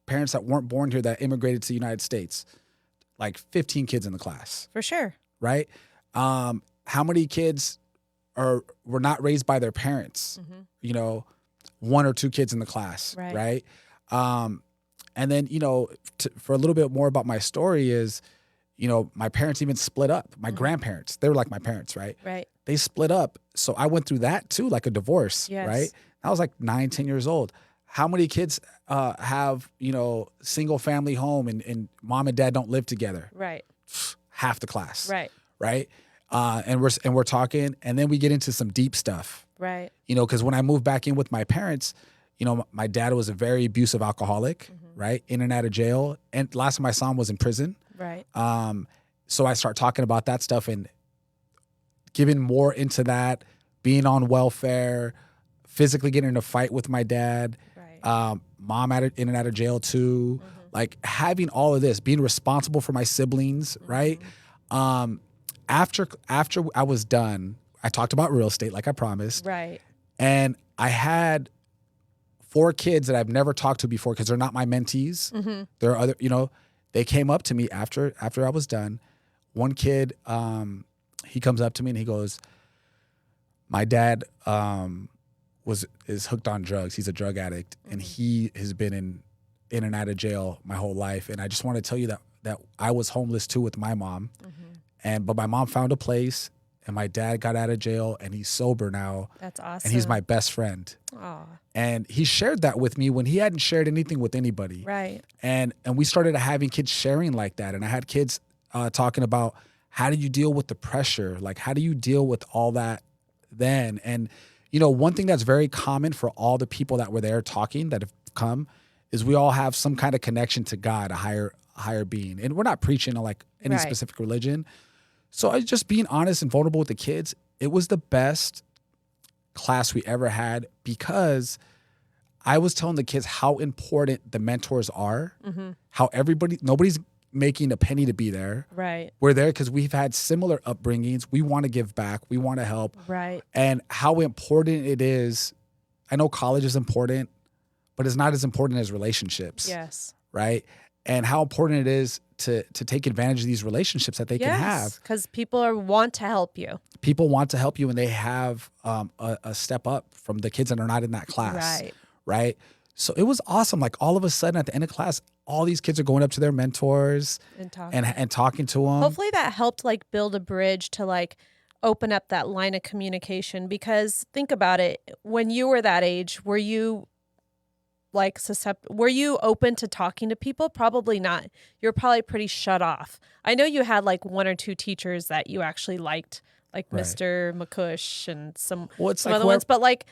Speaker 1: parents that weren't born here that immigrated to the United States? Like 15 kids in the class.
Speaker 2: For sure.
Speaker 1: Right? How many kids were not raised by their parents? 1 or 2 kids in the class, right? And then, for a little bit more about my story is, my parents even split up. My grandparents, they were like my parents, right?
Speaker 2: Right.
Speaker 1: They split up. So I went through that too, like a divorce, right? I was like 9, 10 years old. How many kids have, single family home and mom and dad don't live together?
Speaker 2: Right.
Speaker 1: Half the class.
Speaker 2: Right.
Speaker 1: Right. And we're talking, and then we get into some deep stuff.
Speaker 2: Right.
Speaker 1: Because when I moved back in with my parents, my dad was a very abusive alcoholic, right? In and out of jail. And last time I saw him was in prison.
Speaker 2: Right.
Speaker 1: So I start talking about that stuff and giving more into that, being on welfare, physically getting in a fight with my dad.
Speaker 2: Right.
Speaker 1: Mom in and out of jail too. like having all of this, being responsible for my siblings, right? After I was done, I talked about real estate like I promised.
Speaker 2: Right.
Speaker 1: And I had 4 kids that I've never talked to before because they're not my mentees. There are other, they came up to me after I was done. One kid, he comes up to me and he goes, my dad is hooked on drugs. He's a drug addict, and he has been in and out of jail my whole life. And I just want to tell you that I was homeless too with my mom, but my mom found a place, and my dad got out of jail, and he's sober now.
Speaker 2: That's awesome.
Speaker 1: And he's my best friend.
Speaker 2: Aw.
Speaker 1: And he shared that with me when he hadn't shared anything with anybody.
Speaker 2: Right.
Speaker 1: And we started having kids sharing like that, and I had kids talking about, how do you deal with the pressure? Like, how do you deal with all that then? And one thing that's very common for all the people that were there talking that have come is we all have some kind of connection to God, a higher being. And we're not preaching on like any specific religion. So I was just being honest and vulnerable with the kids. It was the best class we ever had because I was telling the kids how important the mentors are, how nobody's making a penny to be there.
Speaker 2: Right.
Speaker 1: We're there because we've had similar upbringings. We want to give back. We want to help.
Speaker 2: Right.
Speaker 1: And how important it is. I know college is important, but it's not as important as relationships.
Speaker 2: Yes.
Speaker 1: Right. And how important it is to take advantage of these relationships that they can have.
Speaker 2: Because people want to help you.
Speaker 1: People want to help you, and they have a step up from the kids that are not in that class.
Speaker 2: Right.
Speaker 1: Right. So it was awesome. Like all of a sudden at the end of class, all these kids are going up to their mentors and talking to them.
Speaker 2: Hopefully that helped like build a bridge to like open up that line of communication, because think about it. When you were that age, were you like were you open to talking to people? Probably not. You're probably pretty shut off. I know you had like 1 or 2 teachers that you actually liked, like Mr. McCush and some other ones, but like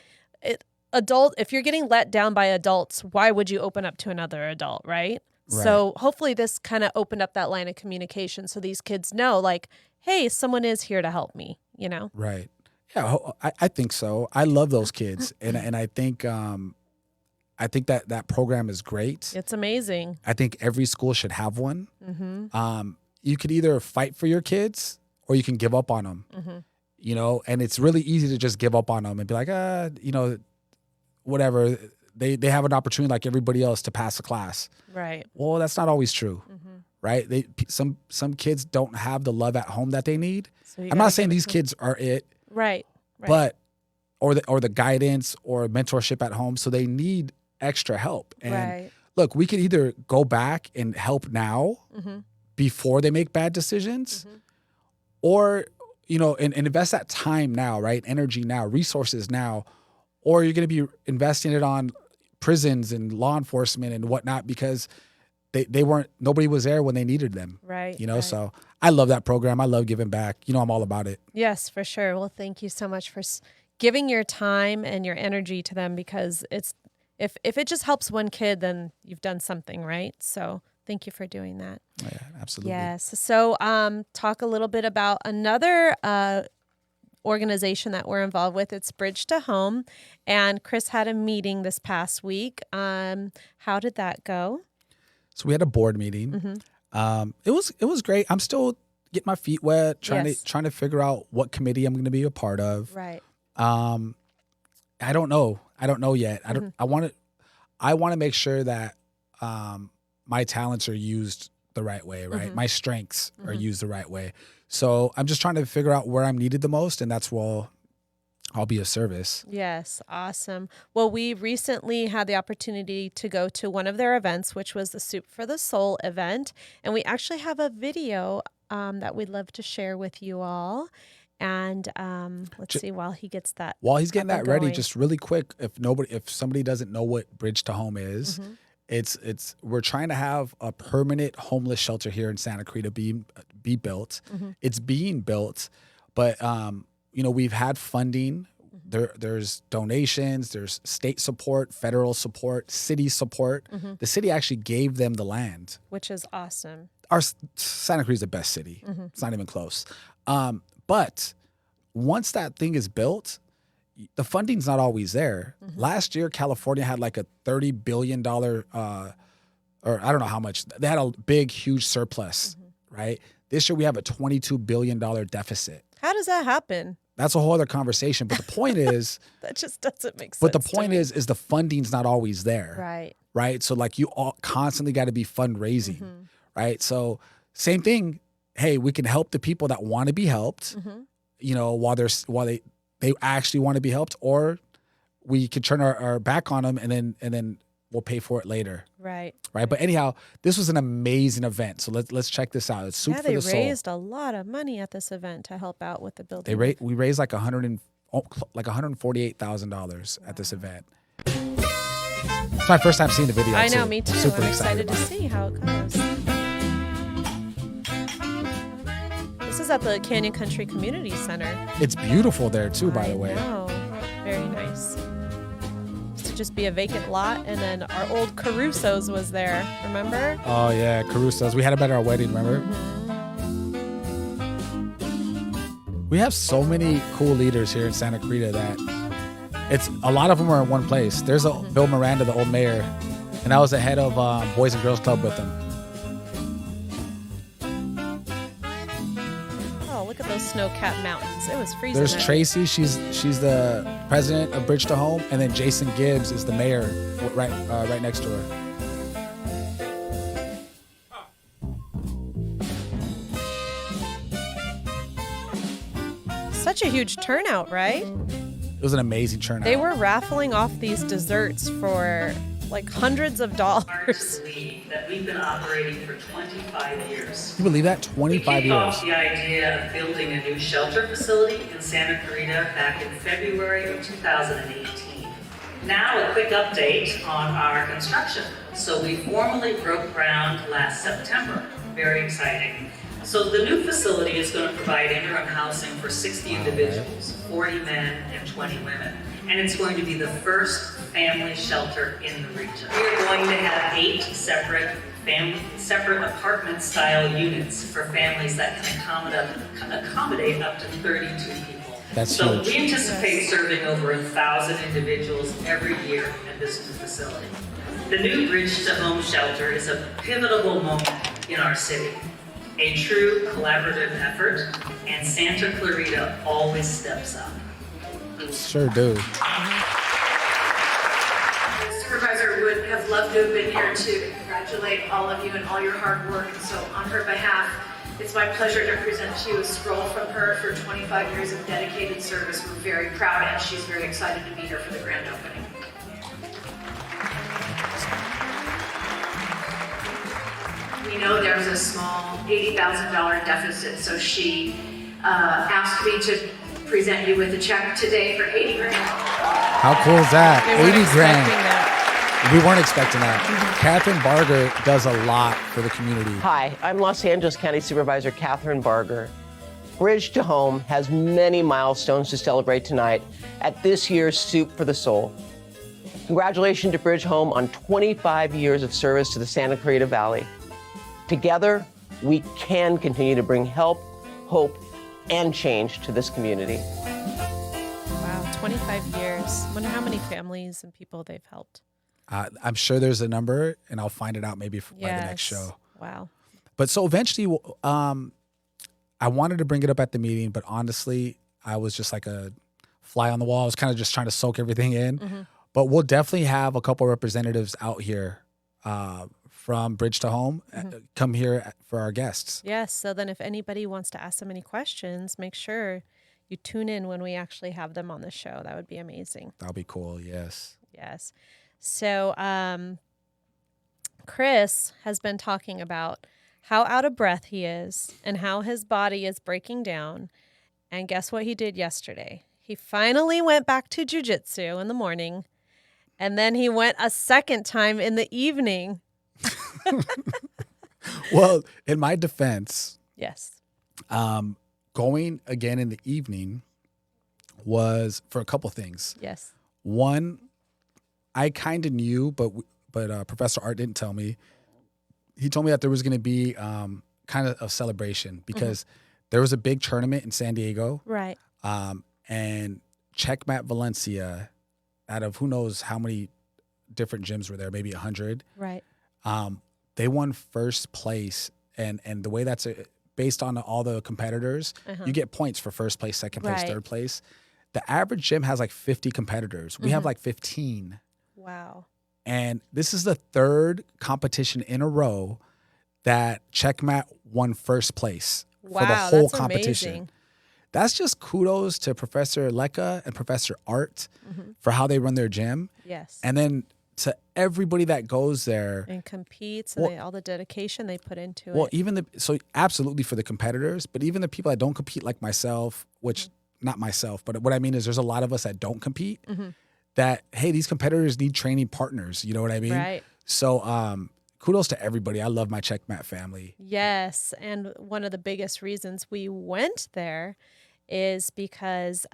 Speaker 2: if you're getting let down by adults, why would you open up to another adult, right? So hopefully this kind of opened up that line of communication so these kids know like, hey, someone is here to help me, Right.
Speaker 1: Yeah, I think so. I love those kids. and I think that program is great.
Speaker 2: It's amazing.
Speaker 1: I think every school should have one. You could either fight for your kids or you can give up on them, and it's really easy to just give up on them and be like, whatever. They have an opportunity like everybody else to pass a class. Right. Well, that's not always true. Right. Some kids don't have the love at home that they need. So I'm not saying these kids are it. Right. But or the guidance or mentorship at home. So they need extra help. And look, we could either go back and help now before they make bad decisions, or and invest that time now, right? Energy now, resources now. Or you're going to be investing it on prisons and law enforcement and whatnot because nobody was there when they needed them. Right. So I love that program. I love giving back. I'm all about it.
Speaker 2: Yes, for sure. Well, thank you so much for giving your time and your energy to them, because if it just helps one kid, then you've done something, right? So thank you for doing that.
Speaker 1: Yeah, absolutely.
Speaker 2: Yes. So talk a little bit about another organization that we're involved with. It's Bridge to Home, and Chris had a meeting this past week. How did that go?
Speaker 1: So we had a board meeting. It was great. I'm still getting my feet wet, trying to figure out what committee I'm going to be a part of. Right. I don't know yet. I want to make sure that my talents are used the right way, right? My strengths are used the right way. So I'm just trying to figure out where I'm needed the most, and that's where I'll be of service.
Speaker 2: Yes, awesome. Well, we recently had the opportunity to go to one of their events, which was the Soup for the Soul event, and we actually have a video that we'd love to share with you all. And let's see, while he's getting that
Speaker 1: ready, just really quick, if somebody doesn't know what Bridge to Home is, we're trying to have a permanent homeless shelter here in Santa Cruz be built. It's being built, but we've had funding. There's donations, there's state support, federal support, city support. The city actually gave them the land,
Speaker 2: which is awesome.
Speaker 1: Our Santa Cruz is the best city. It's not even close. But once that thing is built, the funding's not always there. Last year, California had like a $30 billion or or I don't know how much. They had a big, huge surplus, right? This year we have a $22 billion deficit.
Speaker 2: How does that happen?
Speaker 1: That's a whole other conversation. But the point is,
Speaker 2: That just doesn't make sense.
Speaker 1: but the point is the funding's not always there.
Speaker 2: Right.
Speaker 1: Right. So like you all constantly got to be fundraising. Right. So same thing. Hey, we can help the people that want to be helped, you know, while they actually want to be helped, or we can turn our back on them and then we'll pay for it later.
Speaker 2: Right.
Speaker 1: Right. But anyhow, this was an amazing event. So let's check this out. It's Soup for the Soul.
Speaker 2: They raised a lot of money at this event to help out with the building.
Speaker 1: We raised like $148,000 at this event. It's my first time seeing the video.
Speaker 2: I know, me too.
Speaker 1: Super
Speaker 2: I'm excited to
Speaker 1: about
Speaker 2: see how it goes. This is at the Canyon Country Community Center.
Speaker 1: It's beautiful there too, by the way.
Speaker 2: Oh, very nice. Used to just be a vacant lot, and then our old Caruso's was there. Remember?
Speaker 1: Oh yeah, Caruso's. We had it at our wedding. Remember? We have so many cool leaders here in Santa Clarita that a lot of them are in one place. There's a Bill Miranda, the old mayor, and I was the head of Boys and Girls Club with him.
Speaker 2: Oh, look at those snow-capped mountains. It was freezing.
Speaker 1: There's
Speaker 2: there.
Speaker 1: Tracy. She's the president of Bridge to Home, and then Jason Gibbs is the mayor, right next to her.
Speaker 2: Such a huge turnout, right?
Speaker 1: It was an amazing turnout.
Speaker 2: They were raffling off these desserts for like hundreds of dollars.
Speaker 3: Hard to believe that we've been operating for 25 years.
Speaker 1: Can you believe that? 25
Speaker 3: we kicked off
Speaker 1: years.
Speaker 3: the idea of building a new shelter facility in Santa Clarita back in February of 2018. Now a quick update on our construction. So we formally broke ground last September. Very exciting. So the new facility is going to provide interim housing for 60 individuals, 40 men and 20 women. And it's going to be the first family shelter in the region. We are going to have 8 separate apartment-style units for families that can accommodate up to 32 people.
Speaker 1: That's
Speaker 3: so
Speaker 1: huge.
Speaker 3: We anticipate serving over 1,000 individuals every year at this new facility. The new Bridge to Home shelter is a pivotal moment in our city. A true collaborative effort, and Santa Clarita always steps up.
Speaker 1: Sure do.
Speaker 4: Supervisor would have loved to have been here to congratulate all of you and all your hard work. And so on her behalf, it's my pleasure to present to you a scroll from her for 25 years of dedicated service. We're very proud, and she's very excited to be here for the grand opening. We know there's a small $80,000 deficit, so she asked me to present you with a check today for 80 grand.
Speaker 1: How cool is that?
Speaker 2: They weren't
Speaker 1: 80 grand.
Speaker 2: expecting that.
Speaker 1: We weren't expecting that. Catherine Barger does a lot for the community.
Speaker 5: Hi, I'm Los Angeles County Supervisor Catherine Barger. Bridge to Home has many milestones to celebrate tonight at this year's Soup for the Soul. Congratulations to Bridge Home on 25 years of service to the Santa Clarita Valley. Together, we can continue to bring help, hope, and change to this community.
Speaker 2: Wow, 25 years. Wonder how many families and people they've helped.
Speaker 1: I'm sure there's a number, and I'll find it out maybe by the next show.
Speaker 2: Wow.
Speaker 1: But so eventually, I wanted to bring it up at the meeting, but honestly, I was just like a fly on the wall. I was kind of just trying to soak everything in. But we'll definitely have a couple representatives out here from Bridge to Home come here for our guests.
Speaker 2: Yes. So then if anybody wants to ask them any questions, make sure you tune in when we actually have them on the show. That would be amazing.
Speaker 1: That'll be cool. Yes.
Speaker 2: Yes. So Chris has been talking about how out of breath he is and how his body is breaking down. And guess what he did yesterday? He finally went back to jiu-jitsu in the morning, and then he went a second time in the evening.
Speaker 1: Well, in my defense,
Speaker 2: Yes.
Speaker 1: going again in the evening was for a couple things.
Speaker 2: Yes.
Speaker 1: One, I kind of knew, but Professor Art didn't tell me. He told me that there was going to be kind of a celebration because there was a big tournament in San Diego.
Speaker 2: Right.
Speaker 1: And Checkmat Valencia, out of who knows how many different gyms were there, maybe 100,
Speaker 2: Right.
Speaker 1: they won first place, and the way that's based on all the competitors, you get points for first place, second place,
Speaker 2: Right.
Speaker 1: third place. The average gym has like 50 competitors. We have like 15.
Speaker 2: Wow.
Speaker 1: And this is the third competition in a row that Checkmat won first place for the
Speaker 2: Wow,
Speaker 1: whole
Speaker 2: that's
Speaker 1: competition.
Speaker 2: amazing.
Speaker 1: That's just kudos to Professor Lecca and Professor Art for how they run their gym.
Speaker 2: Yes.
Speaker 1: And then to everybody that goes there.
Speaker 2: And competes and all the dedication they put into
Speaker 1: Well,
Speaker 2: it.
Speaker 1: even so absolutely for the competitors, but even the people that don't compete like myself, which not myself, but what I mean is there's a lot of us that don't compete that, hey, these competitors need training partners. You know what I mean?
Speaker 2: Right.
Speaker 1: So kudos to everybody. I love my Checkmat family.
Speaker 2: Yes. And one of the biggest reasons we went there is because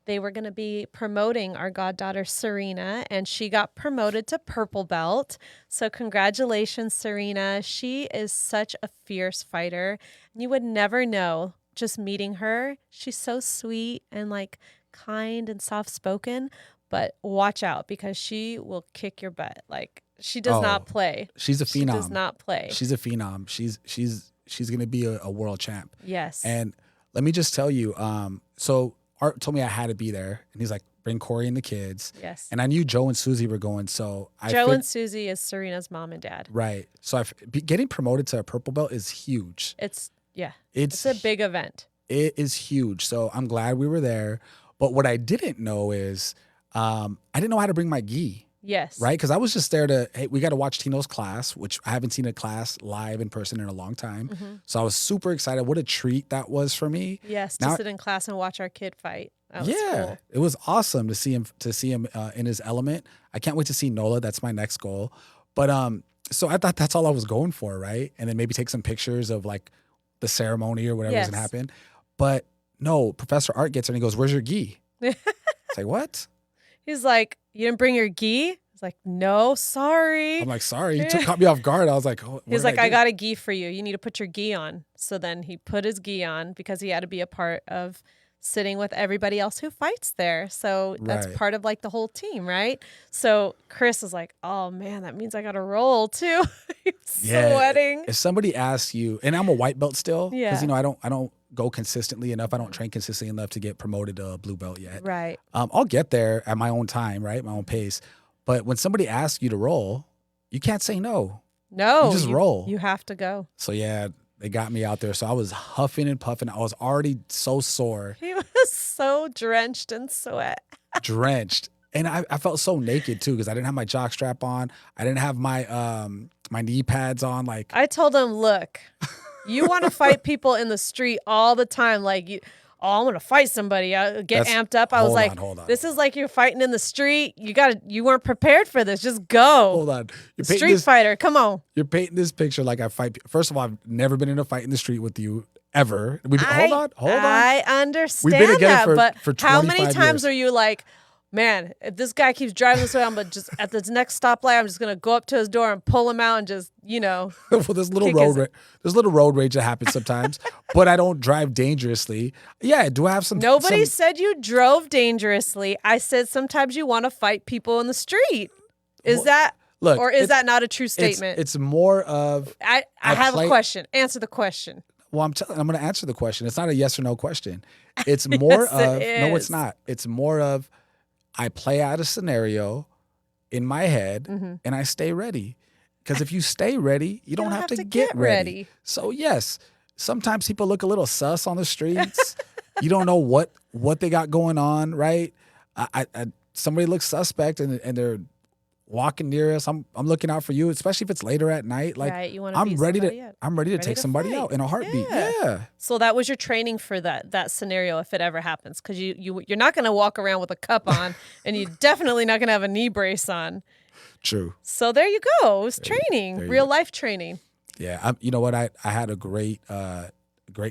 Speaker 2: they were going to be promoting our goddaughter, Serena, and she got promoted to purple belt. So congratulations, Serena. She is such a fierce fighter. And you would never know just meeting her. She's so sweet and like kind and soft-spoken, but watch out because she will kick your butt. Like she does not play.
Speaker 1: She's a phenom.
Speaker 2: She does not play.
Speaker 1: She's a phenom. She's going to be a world champ.
Speaker 2: Yes.
Speaker 1: And let me just tell you, so Art told me I had to be there, and he's like, bring Corey and the kids.
Speaker 2: Yes.
Speaker 1: And I knew Joe and Susie were going, so
Speaker 2: Joe and Susie is Serena's mom and dad.
Speaker 1: Right. So getting promoted to a purple belt is huge.
Speaker 2: It's
Speaker 1: It's
Speaker 2: a big event.
Speaker 1: It is huge. So I'm glad we were there. But what I didn't know is I didn't know how to bring my gi.
Speaker 2: Yes.
Speaker 1: Right? Because I was just there to, hey, we got to watch Tino's class, which I haven't seen a class live in person in a long time. So I was super excited. What a treat that was for me.
Speaker 2: Yes,
Speaker 1: Now-
Speaker 2: to sit in class and watch our kid fight. That was
Speaker 1: Yeah,
Speaker 2: cool.
Speaker 1: it was awesome to see him in his element. I can't wait to see Nola. That's my next goal. But so I thought that's all I was going for, right? And then maybe take some pictures of like the ceremony or whatever was gonna
Speaker 2: Yes.
Speaker 1: happen. But no, Professor Art gets there and he goes, "Where's your gi?" It's like, what?
Speaker 2: He's like, you didn't bring your gi? He's like, no, sorry.
Speaker 1: I'm like, sorry, caught me off guard. I was like, oh, what
Speaker 2: He's
Speaker 1: did
Speaker 2: like, I
Speaker 1: do?
Speaker 2: got a gi for you. You need to put your gi on. So then he put his gi on because he had to be a part of sitting with everybody else who fights there. So that's
Speaker 1: Right.
Speaker 2: part of like the whole team, right? So Chris is like, oh man, that means I got to roll too. He's sweating.
Speaker 1: If somebody asks you, and I'm a white belt still, because
Speaker 2: Yeah.
Speaker 1: you know I don't go consistently enough. I don't train consistently enough to get promoted to a blue belt yet.
Speaker 2: Right.
Speaker 1: I'll get there at my own time, right? My own pace. But when somebody asks you to roll, you can't say no.
Speaker 2: No.
Speaker 1: You just roll.
Speaker 2: You have to go.
Speaker 1: So yeah, they got me out there. So I was huffing and puffing. I was already so sore,
Speaker 2: He was so drenched in sweat.
Speaker 1: drenched. And I felt so naked too, because I didn't have my jock strap on. I didn't have my my knee pads on. Like
Speaker 2: I told him, look, you want to fight people in the street all the time. Like, I'm going to fight somebody. I get
Speaker 1: That's-
Speaker 2: amped up. I was
Speaker 1: hold
Speaker 2: like,
Speaker 1: on, hold on.
Speaker 2: this is like you're fighting in the street. You weren't prepared for this. Just go.
Speaker 1: hold on. You're painting
Speaker 2: Street
Speaker 1: this,
Speaker 2: fighter. Come on.
Speaker 1: you're painting this picture like I fight. First of all, I've never been in a fight in the street with you ever. Hold on.
Speaker 2: I understand
Speaker 1: We've been together
Speaker 2: that,
Speaker 1: for
Speaker 2: but how many
Speaker 1: 25
Speaker 2: times
Speaker 1: years.
Speaker 2: are you like, man, if this guy keeps driving this way, I'm gonna just at this next stoplight, I'm just gonna go up to his door and pull him out and just,
Speaker 1: Well, there's little
Speaker 2: kick his-
Speaker 1: there's little road rage that happens sometimes, but I don't drive dangerously. Yeah, do I have some?
Speaker 2: Nobody
Speaker 1: some-
Speaker 2: said you drove dangerously. I said sometimes you want to fight people in the street. Is
Speaker 1: Well,
Speaker 2: that
Speaker 1: look,
Speaker 2: or is
Speaker 1: it's-
Speaker 2: that not a true statement?
Speaker 1: It's more of.
Speaker 2: I
Speaker 1: I
Speaker 2: have
Speaker 1: play-
Speaker 2: a question. Answer the question.
Speaker 1: Well, I'm going to answer the question. It's not a yes or no question. It's more
Speaker 2: Yes,
Speaker 1: of
Speaker 2: it
Speaker 1: no, it's
Speaker 2: is.
Speaker 1: not. It's more of I play out a scenario in my head
Speaker 2: Mm-hmm.
Speaker 1: and I stay ready. Because if you stay ready, you don't have to get
Speaker 2: ready.
Speaker 1: ready. So yes, sometimes people look a little sus on the streets. You don't know what they got going on, right? Somebody looks suspect and they're walking near us. I'm looking out for you, especially if it's later at night. Like
Speaker 2: Right, you wanna
Speaker 1: I'm
Speaker 2: beat
Speaker 1: ready
Speaker 2: somebody
Speaker 1: to
Speaker 2: up.
Speaker 1: I'm ready to
Speaker 2: Ready
Speaker 1: take
Speaker 2: to
Speaker 1: somebody
Speaker 2: fight.
Speaker 1: out in a heartbeat.
Speaker 2: Yeah.
Speaker 1: Yeah.
Speaker 2: So that was your training for that scenario if it ever happens, because you're not going to walk around with a cup on, and you're definitely not going to have a knee brace on.
Speaker 1: True.
Speaker 2: So there you go. It was training,
Speaker 1: there you
Speaker 2: real
Speaker 1: go.
Speaker 2: life training.
Speaker 1: Yeah, you know what? I had a great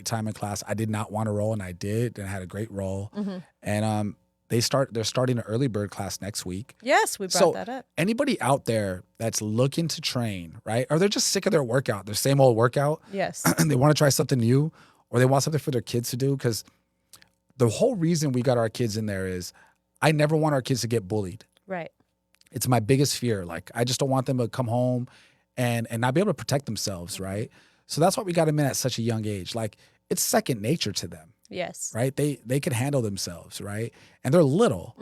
Speaker 1: time in class. I did not want to roll, and I did, and I had a great roll.
Speaker 2: Mm-hmm.
Speaker 1: And they're starting an early bird class next week.
Speaker 2: Yes, we brought
Speaker 1: So
Speaker 2: that up.
Speaker 1: anybody out there that's looking to train, right? Or they're just sick of their workout, their same old workout,
Speaker 2: Yes.
Speaker 1: and they want to try something new, or they want something for their kids to do. Because the whole reason we got our kids in there is I never want our kids to get bullied.
Speaker 2: Right.
Speaker 1: It's my biggest fear. Like I just don't want them to come home and not be able to protect themselves, right? So that's why we got them in at such a young age. Like it's second nature to them,
Speaker 2: Yes.
Speaker 1: right? They can handle themselves, right? And they're little.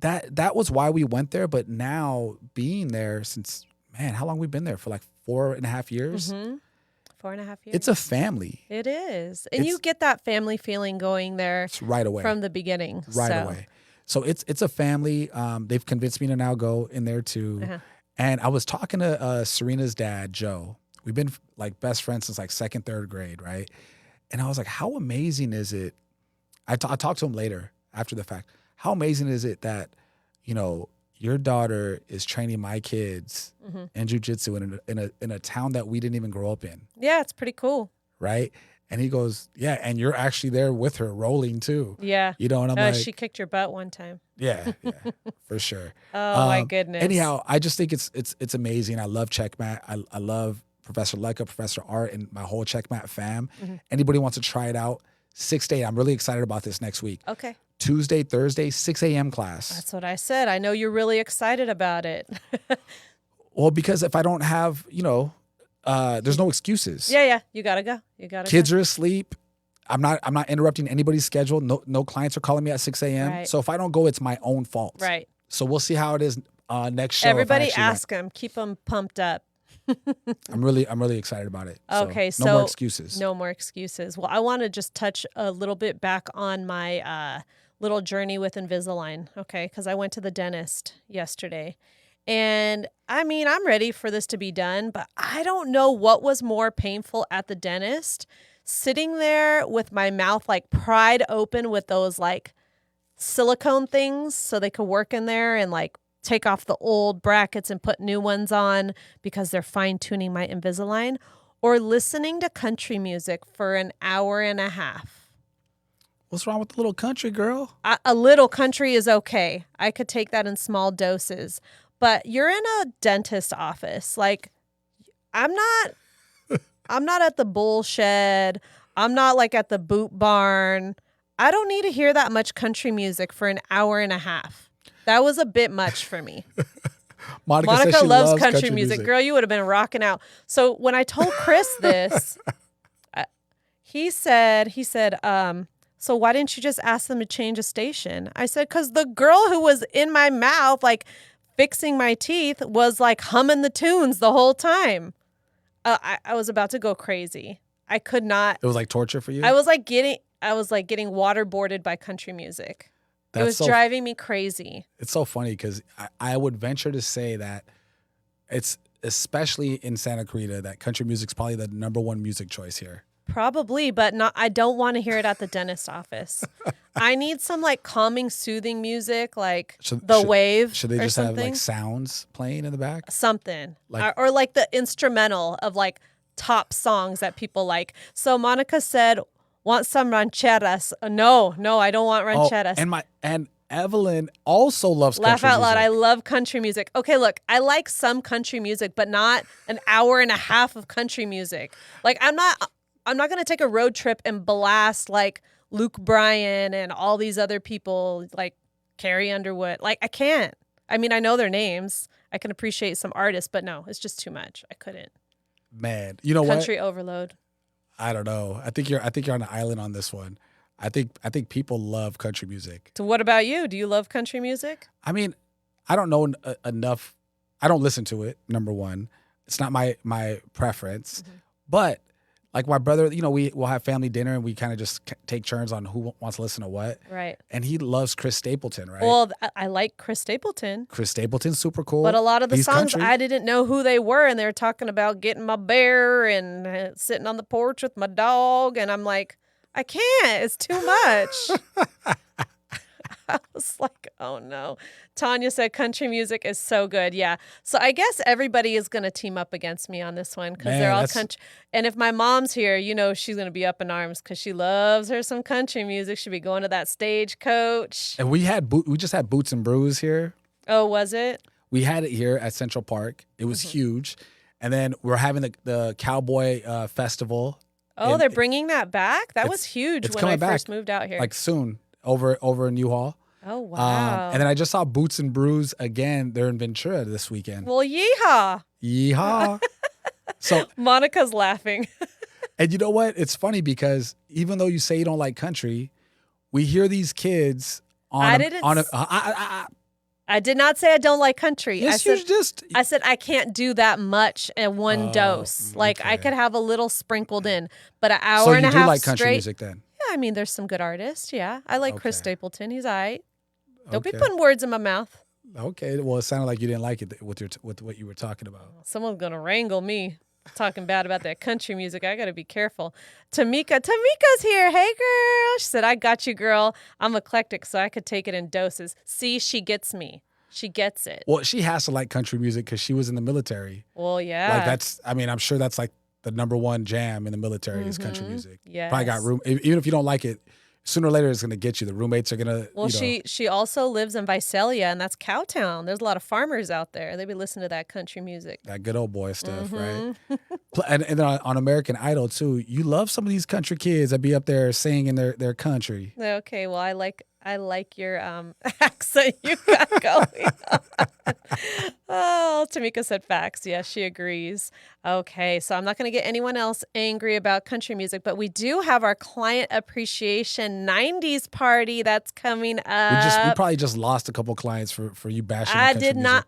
Speaker 1: That was why we went there. But now being there since, man, how long we been there for like 4.5 years?
Speaker 2: 4.5 years.
Speaker 1: It's a family.
Speaker 2: It is. And you get that family feeling going there
Speaker 1: It's right away.
Speaker 2: from the beginning.
Speaker 1: Right away. So it's a family. They've convinced me to now go in there too. And I was talking to Serena's dad, Joe. We've been like best friends since like second, third grade, right? And I was like, how amazing is it? I talked to him later after the fact. How amazing is it that, you know, your daughter is training my kids in jujitsu in a town that we didn't even grow up in.
Speaker 2: Yeah, it's pretty cool.
Speaker 1: Right? And he goes, yeah, and you're actually there with her rolling too.
Speaker 2: Yeah.
Speaker 1: You know, and I'm like,
Speaker 2: she kicked your butt one time.
Speaker 1: yeah, for sure.
Speaker 2: Oh my goodness.
Speaker 1: Anyhow, I just think it's amazing. I love Checkmat. I love Professor Leica, Professor Art, and my whole Checkmat fam. Anybody wants to try it out, 6 to 8. I'm really excited about this next week.
Speaker 2: Okay.
Speaker 1: Tuesday, Thursday, 6 a.m. class.
Speaker 2: That's what I said. I know you're really excited about it.
Speaker 1: Well, because if I don't have, you know, there's no excuses.
Speaker 2: Yeah. You gotta go. You gotta
Speaker 1: Kids
Speaker 2: go.
Speaker 1: are asleep. I'm not interrupting anybody's schedule. No clients are calling me at 6 a.m.
Speaker 2: Right.
Speaker 1: So if I don't go, it's my own fault.
Speaker 2: Right.
Speaker 1: So we'll see how it is next show. if I
Speaker 2: Everybody
Speaker 1: actually went.
Speaker 2: ask them. Keep them pumped up.
Speaker 1: I'm really excited about it.
Speaker 2: Okay,
Speaker 1: no more excuses.
Speaker 2: No more excuses. Well, I want to just touch a little bit back on my little journey with Invisalign, okay? Because I went to the dentist yesterday. And I mean, I'm ready for this to be done, but I don't know what was more painful at the dentist. Sitting there with my mouth like pried open with those like silicone things so they could work in there and like take off the old brackets and put new ones on because they're fine tuning my Invisalign, or listening to country music for an hour and a half.
Speaker 1: What's wrong with the little country girl?
Speaker 2: A little country is okay. I could take that in small doses. But you're in a dentist office. Like, I'm not at the bull shed. I'm not like at the boot barn. I don't need to hear that much country music for an hour and a half. That was a bit much for me.
Speaker 1: Monica says she
Speaker 2: loves country music. Girl, you would have been rocking out. So when I told Chris this, he said, so why didn't you just ask them to change a station? I said, because the girl who was in my mouth, like fixing my teeth, was like humming the tunes the whole time. I was about to go crazy. I could not.
Speaker 1: It was like torture for you?
Speaker 2: I was like getting waterboarded by country music. It was driving me crazy.
Speaker 1: It's so funny because I would venture to say that it's, especially in Santa Clarita, that country music's probably the number one music choice here.
Speaker 2: Probably, but not. I don't want to hear it at the dentist office. I need some like calming, soothing music, like Wave.
Speaker 1: Should they
Speaker 2: or
Speaker 1: just
Speaker 2: something.
Speaker 1: have like sounds playing in the back?
Speaker 2: Something,
Speaker 1: Like-
Speaker 2: or like the instrumental of like top songs that people like. So Monica said, "Want some rancheras?" No, I don't want rancheras.
Speaker 1: And Evelyn also loves
Speaker 2: Laugh
Speaker 1: country
Speaker 2: out loud.
Speaker 1: music.
Speaker 2: I love country music. Okay, look, I like some country music, but not an hour and a half of country music. Like I'm not going to take a road trip and blast like Luke Bryan and all these other people like Carrie Underwood. Like I can't. I mean, I know their names. I can appreciate some artists, but no, it's just too much. I couldn't.
Speaker 1: Man, you know
Speaker 2: Country
Speaker 1: what?
Speaker 2: overload.
Speaker 1: I don't know. I think you're on an island on this one. I think people love country music.
Speaker 2: So what about you? Do you love country music?
Speaker 1: I mean, I don't know enough. I don't listen to it. Number one, it's not my preference. But like my brother, you know, we'll have family dinner and we kind of just take turns on who wants to listen to what.
Speaker 2: Right.
Speaker 1: And he loves Chris Stapleton, right?
Speaker 2: Well, I like Chris Stapleton.
Speaker 1: Chris Stapleton's super cool.
Speaker 2: But a lot of the
Speaker 1: He's
Speaker 2: songs,
Speaker 1: country.
Speaker 2: I didn't know who they were. And they were talking about getting my bear and sitting on the porch with my dog. And I'm like, I can't. It's too much. I was like, oh, no. Tanya said country music is so good. Yeah. So I guess everybody is going to team up against me on this one because they're all country. And if my mom's here, you know she's going to be up in arms because she loves her some country music. She'll be going to that Stagecoach.
Speaker 1: And we just had Boots and Brews here.
Speaker 2: Oh, was it?
Speaker 1: We had it here at Central Park. It was huge. And then we're having the Cowboy Festival.
Speaker 2: Oh, they're bringing that back? That was huge when I first moved out here.
Speaker 1: Like soon, over in U-Haul.
Speaker 2: Oh, wow.
Speaker 1: And then I just saw Boots and Brews again. They're in Ventura this weekend.
Speaker 2: Well, yeehaw.
Speaker 1: Yeehaw. So,
Speaker 2: Monica's laughing.
Speaker 1: and you know what? It's funny because even though you say you don't like country, we hear these kids on
Speaker 2: I did not say I don't like country.
Speaker 1: Yes,
Speaker 2: I said I can't do that much in one dose. Like I could have a little sprinkled in, but an hour and a half straight.
Speaker 1: So you do like country music then?
Speaker 2: Yeah, I mean, there's some good artists. Yeah, I like Chris Stapleton. He's all right. Don't be
Speaker 1: Okay.
Speaker 2: putting words in my mouth.
Speaker 1: Okay. Well, it sounded like you didn't like it with what you were talking about.
Speaker 2: Someone's gonna wrangle me talking bad about that country music. I gotta be careful. Tamika's here. Hey, girl. She said, "I got you, girl. I'm eclectic, so I could take it in doses." See, she gets me. She gets it.
Speaker 1: Well, she has to like country music because she was in the military.
Speaker 2: Well, yeah.
Speaker 1: Like that's. I mean, I'm sure that's like the number one jam in the military is country music.
Speaker 2: Yes.
Speaker 1: Probably got room. Even if you don't like it, sooner or later it's gonna get you. The roommates are gonna.
Speaker 2: Well, she also lives in Visalia, and that's Cowtown. There's a lot of farmers out there. They be listening to that country music.
Speaker 1: That good old boy stuff, right? And then on American Idol too, you love some of these country kids that be up there singing their country.
Speaker 2: Okay, well, I like your accent you got going on. Oh, Tamika said facts. Yes, she agrees. Okay, so I'm not going to get anyone else angry about country music, but we do have our Client Appreciation 90s party that's coming up.
Speaker 1: We probably just lost a couple clients for you bashing.
Speaker 2: I
Speaker 1: country
Speaker 2: did
Speaker 1: music.
Speaker 2: not.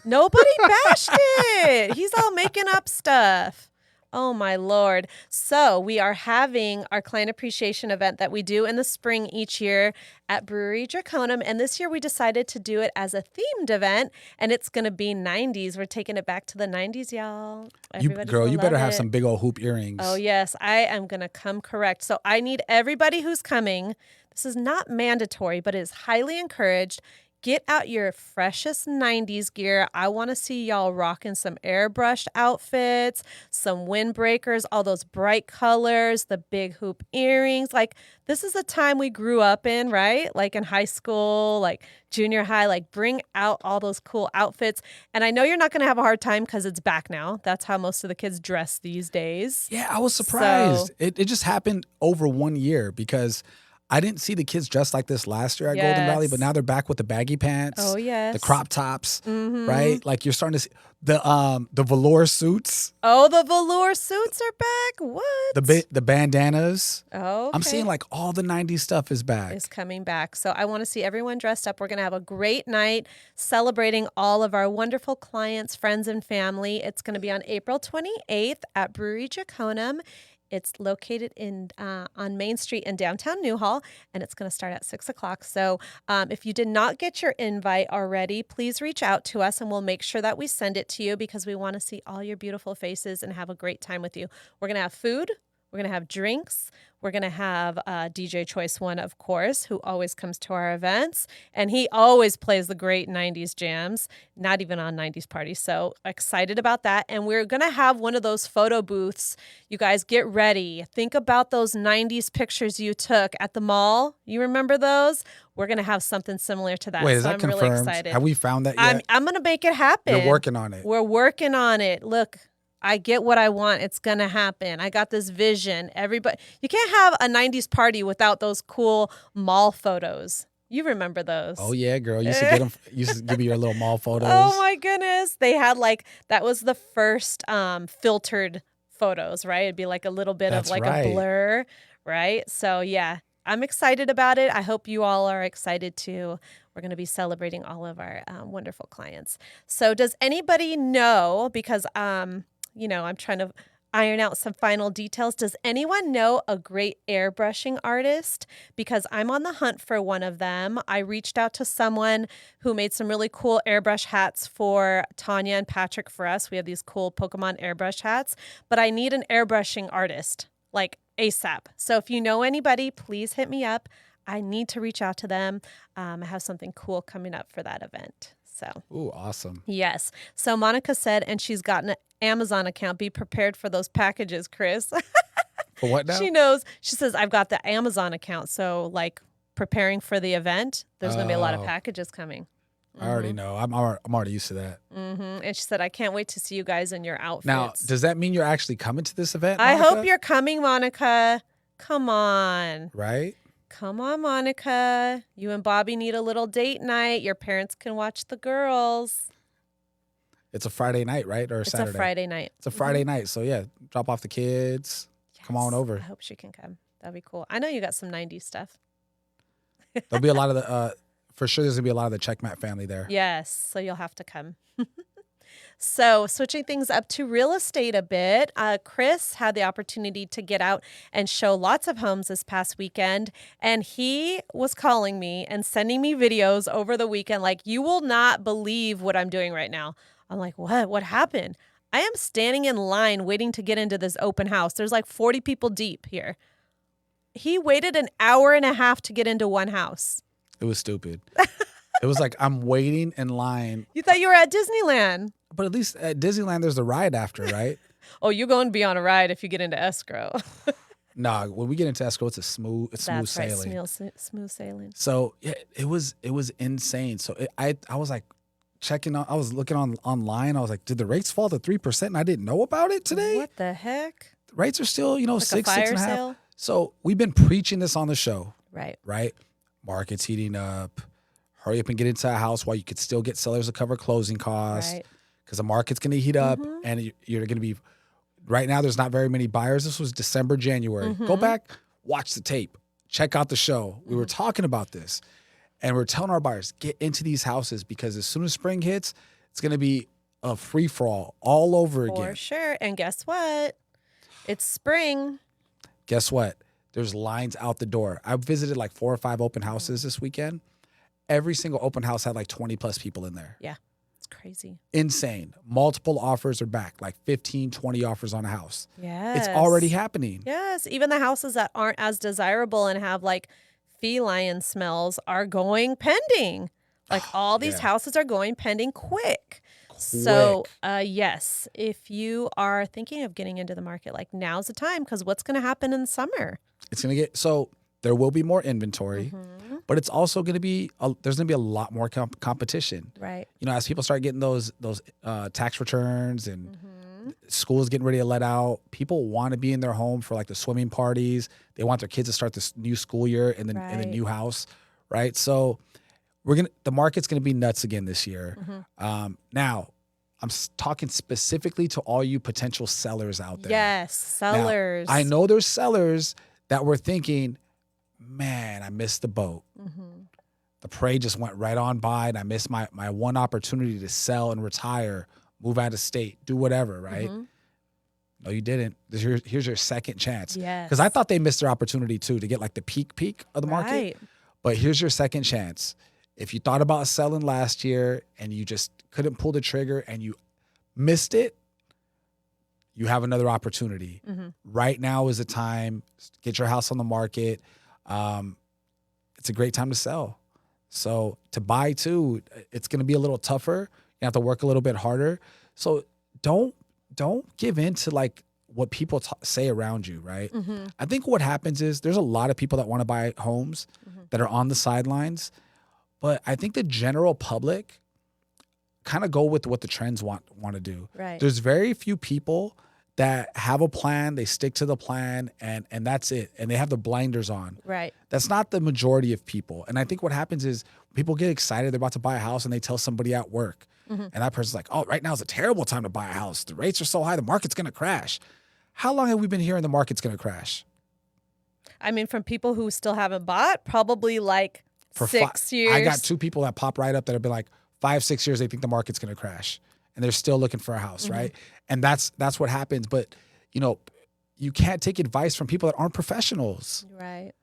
Speaker 2: Nobody bashed it. He's all making up stuff. Oh, my Lord. So we are having our client appreciation event that we do in the spring each year at Brewery Draconum. And this year we decided to do it as a themed event, and it's going to be 90s. We're taking it back to the 90s, y'all.
Speaker 1: You better have some big old hoop earrings.
Speaker 2: Oh, yes. I am going to come correct. So I need everybody who's coming. This is not mandatory, but it is highly encouraged. Get out your freshest 90s gear. I want to see y'all rocking some airbrushed outfits, some windbreakers, all those bright colors, the big hoop earrings. Like, this is the time we grew up in, right? Like in high school, like junior high, like bring out all those cool outfits. And I know you're not going to have a hard time because it's back now. That's how most of the kids dress these days.
Speaker 1: Yeah, I was surprised. It just happened over 1 year because I didn't see the kids dressed like this last year at Golden Valley, but now they're back with the baggy pants.
Speaker 2: Oh, yes.
Speaker 1: The crop tops, right? Like you're starting to see the velour suits.
Speaker 2: Oh, the velour suits are back. What?
Speaker 1: The bandanas.
Speaker 2: Oh, okay.
Speaker 1: I'm seeing like all the 90s stuff is back.
Speaker 2: Is coming back. So I want to see everyone dressed up. We're going to have a great night celebrating all of our wonderful clients, friends, and family. It's going to be on April 28th at Brewery Draconum. It's located on Main Street in downtown Newhall, and it's going to start at 6 o'clock. So if you did not get your invite already, please reach out to us, and we'll make sure that we send it to you because we want to see all your beautiful faces and have a great time with you. We're going to have food. We're going to have drinks. We're going to have DJ Choice One, of course, who always comes to our events. And he always plays the great 90s jams, not even on 90s parties. So excited about that. And we're going to have one of those photo booths. You guys get ready. Think about those 90s pictures you took at the mall. You remember those? We're going to have something similar to that.
Speaker 1: Wait, is
Speaker 2: so
Speaker 1: that
Speaker 2: I'm
Speaker 1: confirmed?
Speaker 2: really excited.
Speaker 1: Have we found that yet?
Speaker 2: I'm going to make it happen.
Speaker 1: You're working on it.
Speaker 2: We're working on it. Look. I get what I want. It's going to happen. I got this vision. Everybody, you can't have a 90s party without those cool mall photos. You remember those?
Speaker 1: Oh yeah, girl. You used to get them. You used to give me your little mall photos.
Speaker 2: Oh my goodness. They had that was the first filtered photos, right? It'd be like a little bit of a blur, right? So yeah, I'm excited about it. I hope you all are excited too. We're going to be celebrating all of our wonderful clients. So does anybody know, because I'm trying to iron out some final details. Does anyone know a great airbrushing artist? Because I'm on the hunt for one of them. I reached out to someone who made some really cool airbrush hats for Tanya and Patrick for us. We have these cool Pokemon airbrush hats, but I need an airbrushing artist, like ASAP. So if you know anybody, please hit me up. I need to reach out to them. I have something cool coming up for that event. So,
Speaker 1: ooh, awesome.
Speaker 2: Yes. So Monica said, and she's got an Amazon account. Be prepared for those packages, Chris.
Speaker 1: For what now?
Speaker 2: She knows. She says, I've got the Amazon account. So like preparing for the event, there's going to be a lot of packages coming.
Speaker 1: I already know. I'm already used to that.
Speaker 2: And she said, I can't wait to see you guys in your outfits.
Speaker 1: Now, does that mean you're actually coming to this event,
Speaker 2: I
Speaker 1: Monica?
Speaker 2: hope you're coming, Monica. Come on.
Speaker 1: Right?
Speaker 2: Come on, Monica. You and Bobby need a little date night. Your parents can watch the girls.
Speaker 1: It's a Friday night, right? Or
Speaker 2: It's
Speaker 1: Saturday?
Speaker 2: a Friday night.
Speaker 1: It's a Friday night. So yeah, drop off the kids. Come on
Speaker 2: Yes.
Speaker 1: over.
Speaker 2: I hope she can come. That'd be cool. I know you got some 90s stuff.
Speaker 1: There'll be a lot of the, for sure there's gonna be a lot of the Checkmat family there.
Speaker 2: Yes, so you'll have to come. So switching things up to real estate a bit, Chris had the opportunity to get out and show lots of homes this past weekend. And he was calling me and sending me videos over the weekend like, you will not believe what I'm doing right now. I'm like, what? What happened? I am standing in line waiting to get into this open house. There's like 40 people deep here. He waited an hour and a half to get into one house.
Speaker 1: It was stupid. It was like I'm waiting in line.
Speaker 2: You thought you were at Disneyland.
Speaker 1: But at least at Disneyland, there's the ride after, right?
Speaker 2: Oh, you're going to be on a ride if you get into escrow.
Speaker 1: Nah, when we get into escrow, it's smooth
Speaker 2: That's
Speaker 1: sailing.
Speaker 2: right, smooth sailing.
Speaker 1: So yeah, it was insane. So I was like checking on, I was looking online. I was like, did the rates fall to 3%? And I didn't know about it today.
Speaker 2: What the heck?
Speaker 1: The rates are still,
Speaker 2: Like
Speaker 1: six
Speaker 2: a fire
Speaker 1: and a half.
Speaker 2: sale?
Speaker 1: So we've been preaching this on the show,
Speaker 2: Right.
Speaker 1: right? Market's heating up. Hurry up and get into a house while you could still get sellers to cover closing costs.
Speaker 2: Right.
Speaker 1: Because the market's going to heat up and you're going to be, right now there's not very many buyers. This was December, January. Go back, watch the tape, check out the show. We were talking about this and we're telling our buyers, get into these houses because as soon as spring hits, it's going to be a free-for-all all over again.
Speaker 2: For sure. And guess what? It's spring.
Speaker 1: Guess what? There's lines out the door. I visited like 4 or 5 open houses this weekend. Every single open house had like 20 plus people in there.
Speaker 2: Yeah. It's crazy.
Speaker 1: Insane. Multiple offers are back, like 15, 20 offers on a house.
Speaker 2: Yes.
Speaker 1: It's already happening.
Speaker 2: Yes. Even the houses that aren't as desirable and have like feline smells are going pending. Like all these
Speaker 1: Yeah.
Speaker 2: houses are going pending quick. So, yes, if you are thinking of getting into the market, like now's the time because what's going to happen in the summer?
Speaker 1: It's going to get, so there will be more inventory, but it's also going to be, there's going to be a lot more competition.
Speaker 2: Right.
Speaker 1: As people start getting those tax returns and schools getting ready to let out, people want to be in their home for like the swimming parties. They want their kids to start this new school year in the
Speaker 2: Right.
Speaker 1: new house, right? So the market's going to be nuts again this year. Now, I'm talking specifically to all you potential sellers out there.
Speaker 2: Yes,
Speaker 1: Now,
Speaker 2: sellers.
Speaker 1: I know there's sellers that were thinking, man, I missed the boat. The parade just went right on by and I missed my one opportunity to sell and retire, move out of state, do whatever, right? No, you didn't. Here's your second chance.
Speaker 2: Yes.
Speaker 1: Because I thought they missed their opportunity too to get like the peak of the market.
Speaker 2: Right.
Speaker 1: But here's your second chance. If you thought about selling last year and you just couldn't pull the trigger and you missed it, you have another opportunity. Right now is the time. Get your house on the market. It's a great time to sell. So to buy too, it's going to be a little tougher. You have to work a little bit harder. So don't give in to like what people say around you, right? I think what happens is there's a lot of people that want to buy homes that are on the sidelines. But I think the general public kind of go with what the trends want to do.
Speaker 2: Right.
Speaker 1: There's very few people that have a plan, they stick to the plan, and that's it. And they have the blinders on.
Speaker 2: Right.
Speaker 1: That's not the majority of people. And I think what happens is people get excited, they're about to buy a house, and they tell somebody at work. And that person's like, oh, right now is a terrible time to buy a house. The rates are so high, the market's going to crash. How long have we been hearing the market's going to crash?
Speaker 2: I mean, from people who still haven't bought, probably like
Speaker 1: For
Speaker 2: 6 years.
Speaker 1: I got 2 people that pop right up that have been like 5-6 years. They think the market's going to crash, and they're still looking for a house, right? And that's what happens. But you can't take advice from people that aren't professionals.
Speaker 2: Right.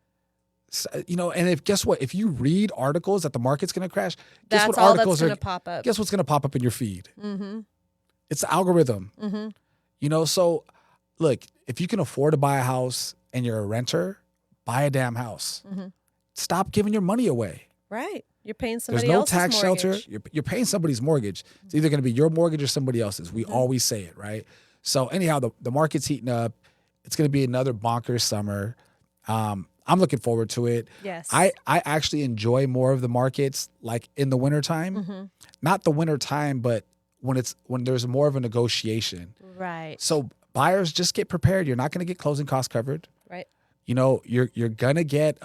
Speaker 1: So, and guess what? If you read articles that the market's going to crash, guess
Speaker 2: That's
Speaker 1: what
Speaker 2: all that's
Speaker 1: articles
Speaker 2: going
Speaker 1: are
Speaker 2: to pop up.
Speaker 1: Guess what's going to pop up in your feed? It's the algorithm. So look, if you can afford to buy a house and you're a renter, buy a damn house. Stop giving your money away.
Speaker 2: Right. You're paying
Speaker 1: There's
Speaker 2: somebody
Speaker 1: no
Speaker 2: else's
Speaker 1: tax shelter.
Speaker 2: mortgage.
Speaker 1: You're paying somebody's mortgage. It's either going to be your mortgage or somebody else's. We always say it, right? So anyhow, the market's heating up. It's going to be another bonkers summer. I'm looking forward to it.
Speaker 2: Yes.
Speaker 1: I actually enjoy more of the markets like in the wintertime. Not the winter time, but when there's more of a negotiation.
Speaker 2: Right.
Speaker 1: So buyers, just get prepared. You're not going to get closing costs covered.
Speaker 2: Right.
Speaker 1: You're going to get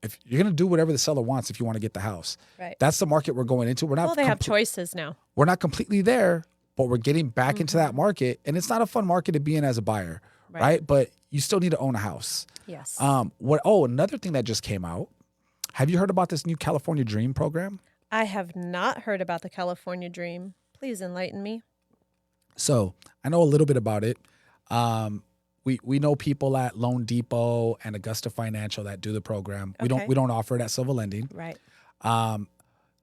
Speaker 1: if you're gonna do whatever the seller wants if you want to get the house.
Speaker 2: Right.
Speaker 1: That's the market we're going into. We're not.
Speaker 2: Well, they have choices now.
Speaker 1: We're not completely there, but we're getting back into that market, and it's not a fun market to be in as a buyer, right? But you still need to own a house.
Speaker 2: Yes.
Speaker 1: Another thing that just came out. Have you heard about this new California Dream program?
Speaker 2: I have not heard about the California Dream. Please enlighten me.
Speaker 1: So I know a little bit about it. We know people at Loan Depot and Augusta Financial that do the program.
Speaker 2: Okay.
Speaker 1: We don't offer it at Silver Lending.
Speaker 2: Right.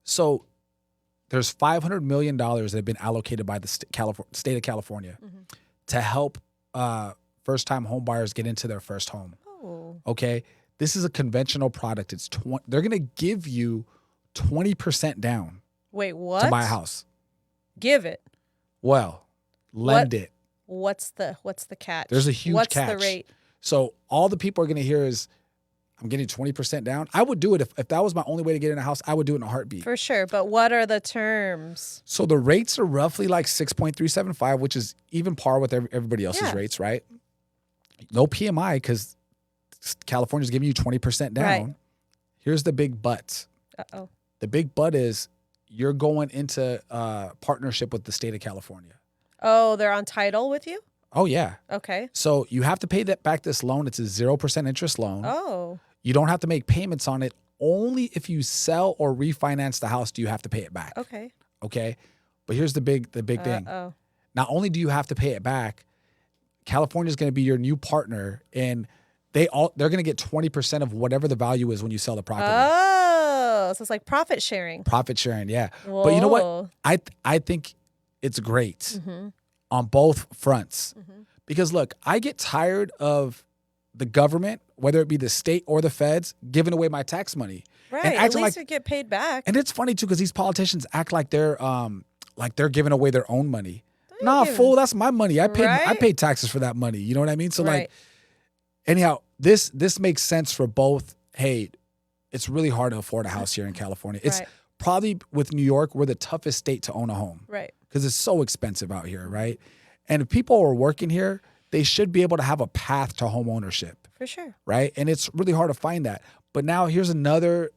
Speaker 1: So there's $500 million that have been allocated by the state of California to help first-time home buyers get into their first home.
Speaker 2: Oh.
Speaker 1: Okay, this is a conventional product. They're going to give you 20% down
Speaker 2: Wait, what?
Speaker 1: to buy a house.
Speaker 2: Give it.
Speaker 1: Well, lend it.
Speaker 2: What's the catch?
Speaker 1: There's a huge catch.
Speaker 2: What's the rate?
Speaker 1: So all the people are going to hear is, I'm getting 20% down. I would do it if that was my only way to get in a house. I would do it in a heartbeat.
Speaker 2: For sure. But what are the terms?
Speaker 1: So the rates are roughly like 6.375, which is even par with everybody else's rates, right? No PMI because California's giving you 20% down.
Speaker 2: Right.
Speaker 1: Here's the big but.
Speaker 2: Uh-oh.
Speaker 1: The big but is you're going into partnership with the state of California.
Speaker 2: Oh, they're on title with you?
Speaker 1: Oh, yeah.
Speaker 2: Okay.
Speaker 1: So you have to pay back this loan. It's a 0% interest loan.
Speaker 2: Oh.
Speaker 1: You don't have to make payments on it. Only if you sell or refinance the house do you have to pay it back.
Speaker 2: Okay.
Speaker 1: Okay. But here's the big thing.
Speaker 2: Oh.
Speaker 1: Not only do you have to pay it back, California is going to be your new partner, and they're going to get 20% of whatever the value is when you sell the property.
Speaker 2: Oh, so it's like profit sharing.
Speaker 1: Profit sharing, yeah.
Speaker 2: Whoa.
Speaker 1: But you know what? I think it's great on both fronts. Because look, I get tired of the government, whether it be the state or the feds, giving away my tax money.
Speaker 2: Right.
Speaker 1: And
Speaker 2: At least you get paid back.
Speaker 1: And it's funny too, because these politicians act like they're giving away their own money. Nah, fool, that's my money. I paid taxes for that money. You know what I mean? So like, anyhow, this makes sense for both. Hey, it's really hard to afford a house here in California. It's probably with New York, we're the toughest state to own a home.
Speaker 2: Right.
Speaker 1: Because it's so expensive out here, right? And if people are working here, they should be able to have a path to home ownership.
Speaker 2: For sure.
Speaker 1: Right? And it's really hard to find that. But now here's another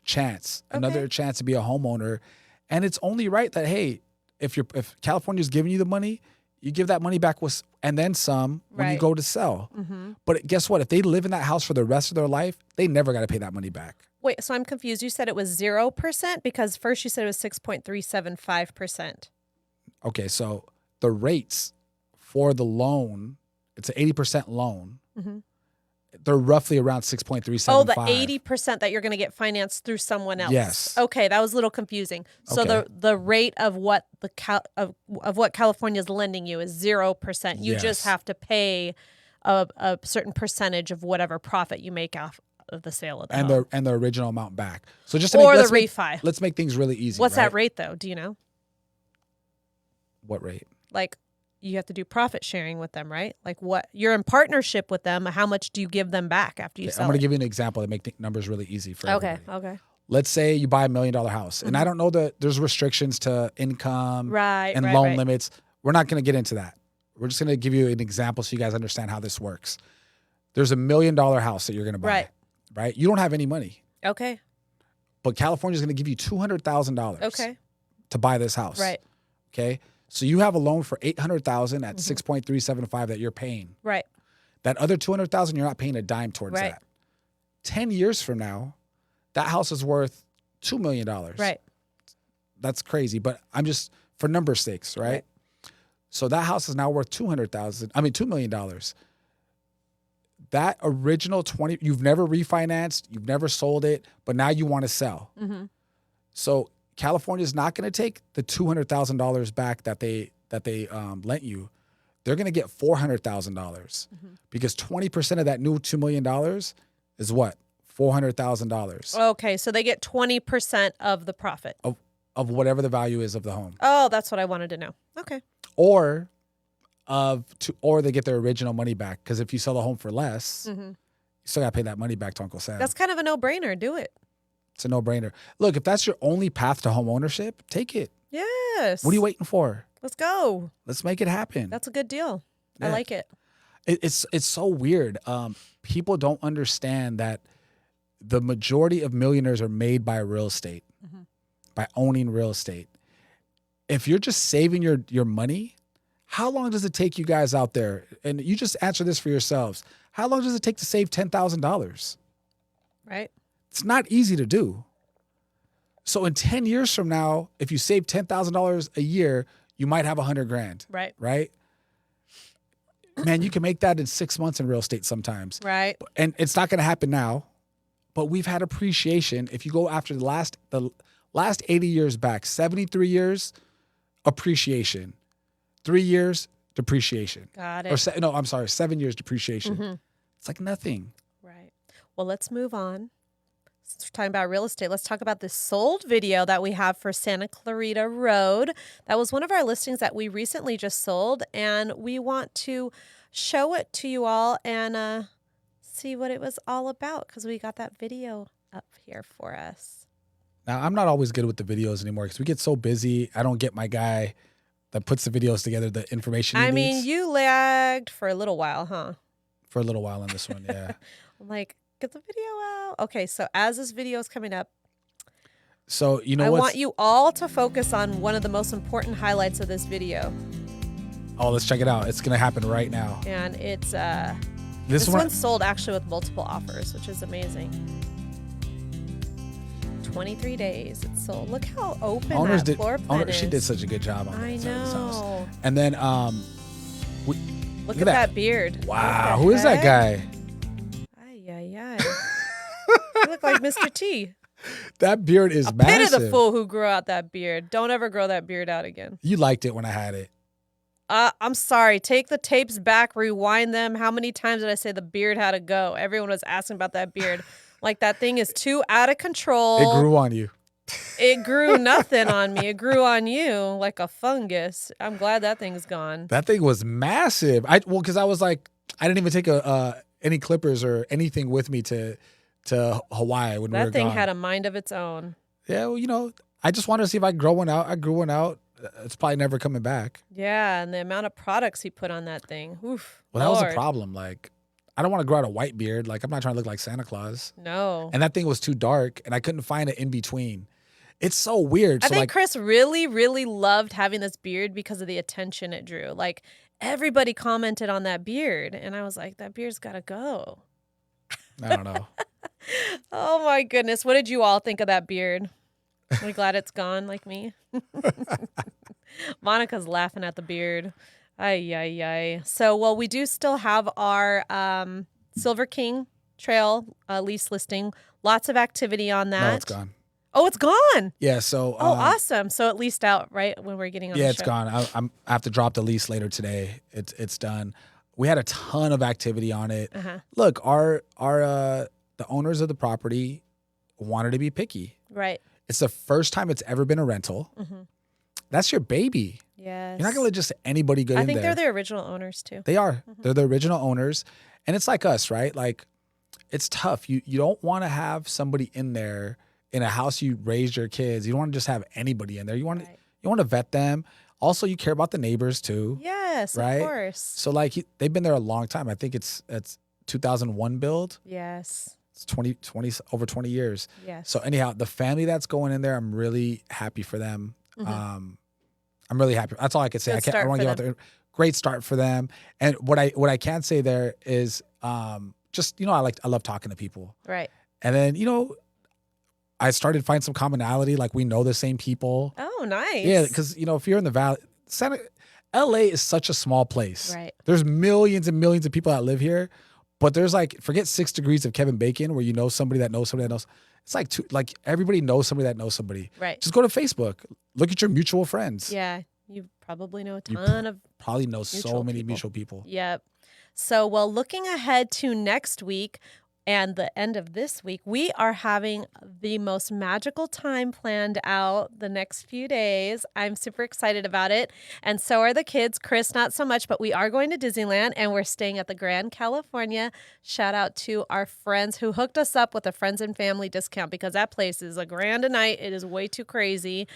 Speaker 1: chance, another chance to be a homeowner. And it's only right that, hey, if California's giving you the money, you give that money back and then some when you go to sell. But guess what? If they live in that house for the rest of their life, they never got to pay that money back.
Speaker 2: Wait, so I'm confused. You said it was 0% because first you said it was 6.375%.
Speaker 1: Okay, so the rates for the loan, it's an 80% loan. They're roughly around 6.375.
Speaker 2: Oh, the 80% that you're going to get financed through someone else.
Speaker 1: Yes.
Speaker 2: Okay, that was a little confusing. So
Speaker 1: Okay.
Speaker 2: the rate of what of what California is lending you is 0%. You just
Speaker 1: Yes.
Speaker 2: have to pay a certain percentage of whatever profit you make off of the sale of the home.
Speaker 1: And the original amount back. So just to
Speaker 2: Or
Speaker 1: make,
Speaker 2: the refi.
Speaker 1: let's make things really easy.
Speaker 2: What's
Speaker 1: right?
Speaker 2: that rate though? Do you know?
Speaker 1: What rate?
Speaker 2: Like you have to do profit sharing with them, right? Like what you're in partnership with them. How much do you give them back after you sell
Speaker 1: I'm going to
Speaker 2: it?
Speaker 1: give you an example to make the numbers really easy for
Speaker 2: Okay.
Speaker 1: everybody.
Speaker 2: Okay.
Speaker 1: Let's say you buy $1 million house, and I don't know that there's restrictions to income and loan limits. We're not going to get into that. We're just going to give you an example so you guys understand how this works. There's $1 million house that you're going to buy, right? You don't have any money,
Speaker 2: Okay.
Speaker 1: but California is going to give you $200,000
Speaker 2: Okay.
Speaker 1: to buy this house.
Speaker 2: Right.
Speaker 1: Okay. So you have a loan for $800,000 at 6.375 that you're paying.
Speaker 2: Right.
Speaker 1: That other $200,000, you're not paying a dime towards that. 10 years from now, that house is worth $2 million.
Speaker 2: Right.
Speaker 1: That's crazy, but I'm just for number sakes, right? So that house is now worth $2 million. That original 20, you've never refinanced, you've never sold it, but now you want to sell. So California is not going to take the $200,000 back that they lent you. They're going to get $400,000 because 20% of that new $2 million is what? $400,000
Speaker 2: Okay, so they get 20% of the profit.
Speaker 1: of whatever the value is of the home,
Speaker 2: Oh, that's what I wanted to know. Okay.
Speaker 1: or they get their original money back because if you sell the home for less, you still got to pay that money back to Uncle Sam.
Speaker 2: That's kind of a no-brainer. Do it.
Speaker 1: It's a no-brainer. Look, if that's your only path to home ownership, take it.
Speaker 2: Yes.
Speaker 1: What are you waiting for?
Speaker 2: Let's go.
Speaker 1: Let's make it happen.
Speaker 2: That's a good deal. I
Speaker 1: Yeah.
Speaker 2: like it.
Speaker 1: It's so weird. People don't understand that the majority of millionaires are made by real estate, by owning real estate. If you're just saving your money, how long does it take you guys out there? And you just answer this for yourselves. How long does it take to save $10,000?
Speaker 2: Right.
Speaker 1: It's not easy to do. So in 10 years from now, if you save $10,000 a year, you might have $100,000.
Speaker 2: Right.
Speaker 1: Right. Man, you can make that in 6 months in real estate sometimes.
Speaker 2: Right.
Speaker 1: And it's not going to happen now, but we've had appreciation. If you go after the last 80 years back, 73 years, appreciation. 3 years, depreciation.
Speaker 2: Got it.
Speaker 1: Or no, I'm sorry, 7 years depreciation. It's like nothing.
Speaker 2: Right. Well, let's move on. Since we're talking about real estate, let's talk about this sold video that we have for Santa Clarita Road. That was one of our listings that we recently just sold, and we want to show it to you all and see what it was all about because we got that video up here for us.
Speaker 1: Now, I'm not always good with the videos anymore because we get so busy. I don't get my guy that puts the videos together, the information he
Speaker 2: I mean,
Speaker 1: needs.
Speaker 2: you lagged for a little while, huh?
Speaker 1: For a little while on this one, yeah.
Speaker 2: I'm like, get the video out. Okay, so as this video is coming up,
Speaker 1: So, you know
Speaker 2: I
Speaker 1: what?
Speaker 2: want you all to focus on one of the most important highlights of this video.
Speaker 1: Oh, let's check it out. It's going to happen right now.
Speaker 2: And it's
Speaker 1: This
Speaker 2: this
Speaker 1: one,
Speaker 2: one's sold actually with multiple offers, which is amazing. 23 days it's sold. Look how open that floor plan is.
Speaker 1: she did such a good job on
Speaker 2: I
Speaker 1: that side of this house.
Speaker 2: know.
Speaker 1: And then,
Speaker 2: Look at that beard.
Speaker 1: Wow,
Speaker 2: What the
Speaker 1: who is that
Speaker 2: heck?
Speaker 1: guy?
Speaker 2: Ay, ay, ay. You look like Mr. T.
Speaker 1: That beard is
Speaker 2: A
Speaker 1: massive.
Speaker 2: pity the fool who grew out that beard. Don't ever grow that beard out again.
Speaker 1: You liked it when I had it.
Speaker 2: I'm sorry. Take the tapes back, rewind them. How many times did I say the beard had to go? Everyone was asking about that beard. Like, that thing is too out of control.
Speaker 1: It grew on you.
Speaker 2: It grew nothing on me. It grew on you like a fungus. I'm glad that thing's gone.
Speaker 1: That thing was massive. Because I was like, I didn't even take any clippers or anything with me to Hawaii when we were
Speaker 2: That thing
Speaker 1: gone.
Speaker 2: had a mind of its own.
Speaker 1: Yeah, well, I just wanted to see if I could grow one out. I grew one out. It's probably never coming back.
Speaker 2: Yeah, and the amount of products he put on that thing. Oof.
Speaker 1: Well, that was
Speaker 2: Lord.
Speaker 1: the problem. Like, I don't want to grow out a white beard. Like, I'm not trying to look like Santa Claus.
Speaker 2: No.
Speaker 1: And that thing was too dark, and I couldn't find it in between. It's so weird.
Speaker 2: I
Speaker 1: So
Speaker 2: think
Speaker 1: like,
Speaker 2: Chris really, really loved having this beard because of the attention it drew. Like, everybody commented on that beard, and I was like, that beard's got to go.
Speaker 1: I don't know.
Speaker 2: Oh, my goodness. What did you all think of that beard? Are you glad it's gone like me? Monica's laughing at the beard. Ay, ay, ay. So, well, we do still have our Silver King Trail lease listing. Lots of activity on that.
Speaker 1: No, it's gone.
Speaker 2: Oh, it's gone.
Speaker 1: Yeah, so.
Speaker 2: Oh, awesome. So it leased out right when we're getting on
Speaker 1: Yeah,
Speaker 2: the
Speaker 1: it's
Speaker 2: show.
Speaker 1: gone. I have to drop the lease later today. It's done. We had a ton of activity on it.
Speaker 2: Uh-huh.
Speaker 1: Look, the owners of the property wanted to be picky.
Speaker 2: Right.
Speaker 1: It's the first time it's ever been a rental.
Speaker 2: Mm-hmm.
Speaker 1: That's your baby.
Speaker 2: Yes.
Speaker 1: You're not gonna let just anybody get in
Speaker 2: I think
Speaker 1: there.
Speaker 2: they're the original owners too.
Speaker 1: They are.
Speaker 2: Mm-hmm.
Speaker 1: They're the original owners, and it's like us, right? Like, it's tough. You don't want to have somebody in there in a house you raised your kids. You don't want to just have anybody in there. You want to vet them. Also, you care about the neighbors too.
Speaker 2: Yes,
Speaker 1: right?
Speaker 2: of course.
Speaker 1: So like they've been there a long time. I think it's 2001 build.
Speaker 2: Yes.
Speaker 1: It's 20 over 20 years.
Speaker 2: Yes.
Speaker 1: So anyhow, the family that's going in there, I'm really happy for them.
Speaker 2: Mm-hmm.
Speaker 1: I'm really happy. That's all I can say.
Speaker 2: Good
Speaker 1: I don't want to
Speaker 2: start
Speaker 1: give
Speaker 2: for
Speaker 1: out the great start for them. And what I can say there is just, I love talking to people.
Speaker 2: Right.
Speaker 1: And then, I started to find some commonality. Like, we know the same people.
Speaker 2: Oh, nice.
Speaker 1: Yeah, because, if you're in the Valley, LA is such a small place.
Speaker 2: Right.
Speaker 1: There's millions and millions of people that live here, but there's forget 6 degrees of Kevin Bacon where you know somebody that knows somebody that knows. It's everybody knows somebody that knows somebody.
Speaker 2: Right.
Speaker 1: Just go to Facebook. Look at your mutual friends.
Speaker 2: Yeah. You probably know a ton of
Speaker 1: Probably know so
Speaker 2: mutual
Speaker 1: many
Speaker 2: people.
Speaker 1: mutual people.
Speaker 2: Yep. So, well, looking ahead to next week and the end of this week, we are having the most magical time planned out the next few days. I'm super excited about it. And so are the kids. Chris, not so much, but we are going to Disneyland and we're staying at the Grand California. Shout out to our friends who hooked us up with a friends and family discount because that place is a grand a night. It is way too crazy.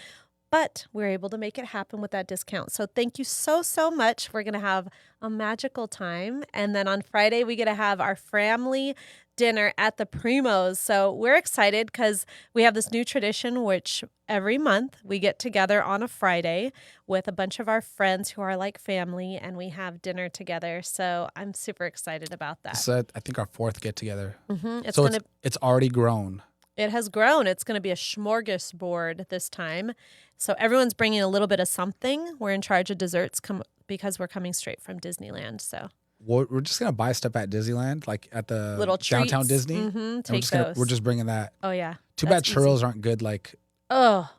Speaker 2: But we're able to make it happen with that discount. So thank you so, so much. We're going to have a magical time. And then on Friday, we get to have our family dinner at the Primos. So we're excited because we have this new tradition, which every month we get together on a Friday with a bunch of our friends who are like family, and we have dinner together. So I'm super excited about that.
Speaker 1: So I think our 4th get together.
Speaker 2: It's
Speaker 1: So
Speaker 2: gonna.
Speaker 1: it's already grown.
Speaker 2: It has grown. It's going to be a smorgasbord this time. So everyone's bringing a little bit of something. We're in charge of desserts because we're coming straight from Disneyland. So
Speaker 1: We're just gonna buy stuff at Disneyland, like at the
Speaker 2: little
Speaker 1: downtown
Speaker 2: treats.
Speaker 1: Disney. And
Speaker 2: Take
Speaker 1: we're just bringing that.
Speaker 2: Oh, yeah.
Speaker 1: Too
Speaker 2: That's
Speaker 1: bad churros aren't good. Like
Speaker 2: Oh,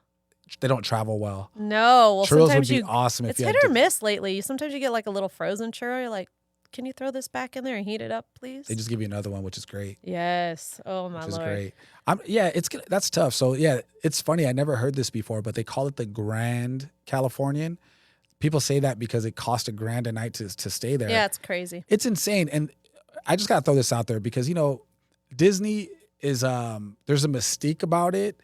Speaker 1: they don't travel well.
Speaker 2: no. Well,
Speaker 1: Churros would
Speaker 2: sometimes
Speaker 1: be awesome if
Speaker 2: it's
Speaker 1: you
Speaker 2: hit
Speaker 1: had
Speaker 2: or miss lately. Sometimes you get like a little frozen churro. You're like, can you throw this back in there and heat it up, please?
Speaker 1: They just give you another one, which is great.
Speaker 2: Yes. Oh, my
Speaker 1: Which is
Speaker 2: Lord.
Speaker 1: great. That's tough. So yeah, it's funny. I never heard this before, but they call it the Grand Californian. People say that because it cost $1,000 a night to stay there.
Speaker 2: Yeah, it's crazy.
Speaker 1: It's insane. And I just gotta throw this out there because Disney is there's a mystique about it,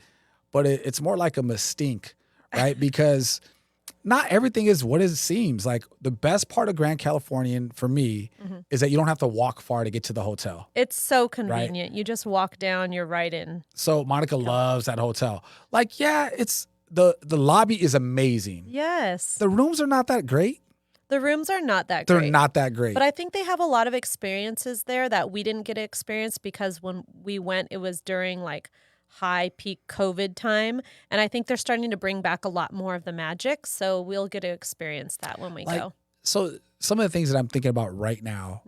Speaker 1: but it's more like a mystique, right? Because not everything is what it seems. Like the best part of Grand Californian for me is that you don't have to walk far to get to the hotel.
Speaker 2: It's so convenient. You just walk down, you're right in.
Speaker 1: So Monica loves that hotel. Like, yeah, it's the lobby is amazing.
Speaker 2: Yes.
Speaker 1: The rooms are not that great.
Speaker 2: The rooms are not that
Speaker 1: They're
Speaker 2: great.
Speaker 1: not that great.
Speaker 2: But I think they have a lot of experiences there that we didn't get to experience because when we went, it was during like high peak COVID time. And I think they're starting to bring back a lot more of the magic. So we'll get to experience that when we go.
Speaker 1: So some of the things that I'm thinking about right now,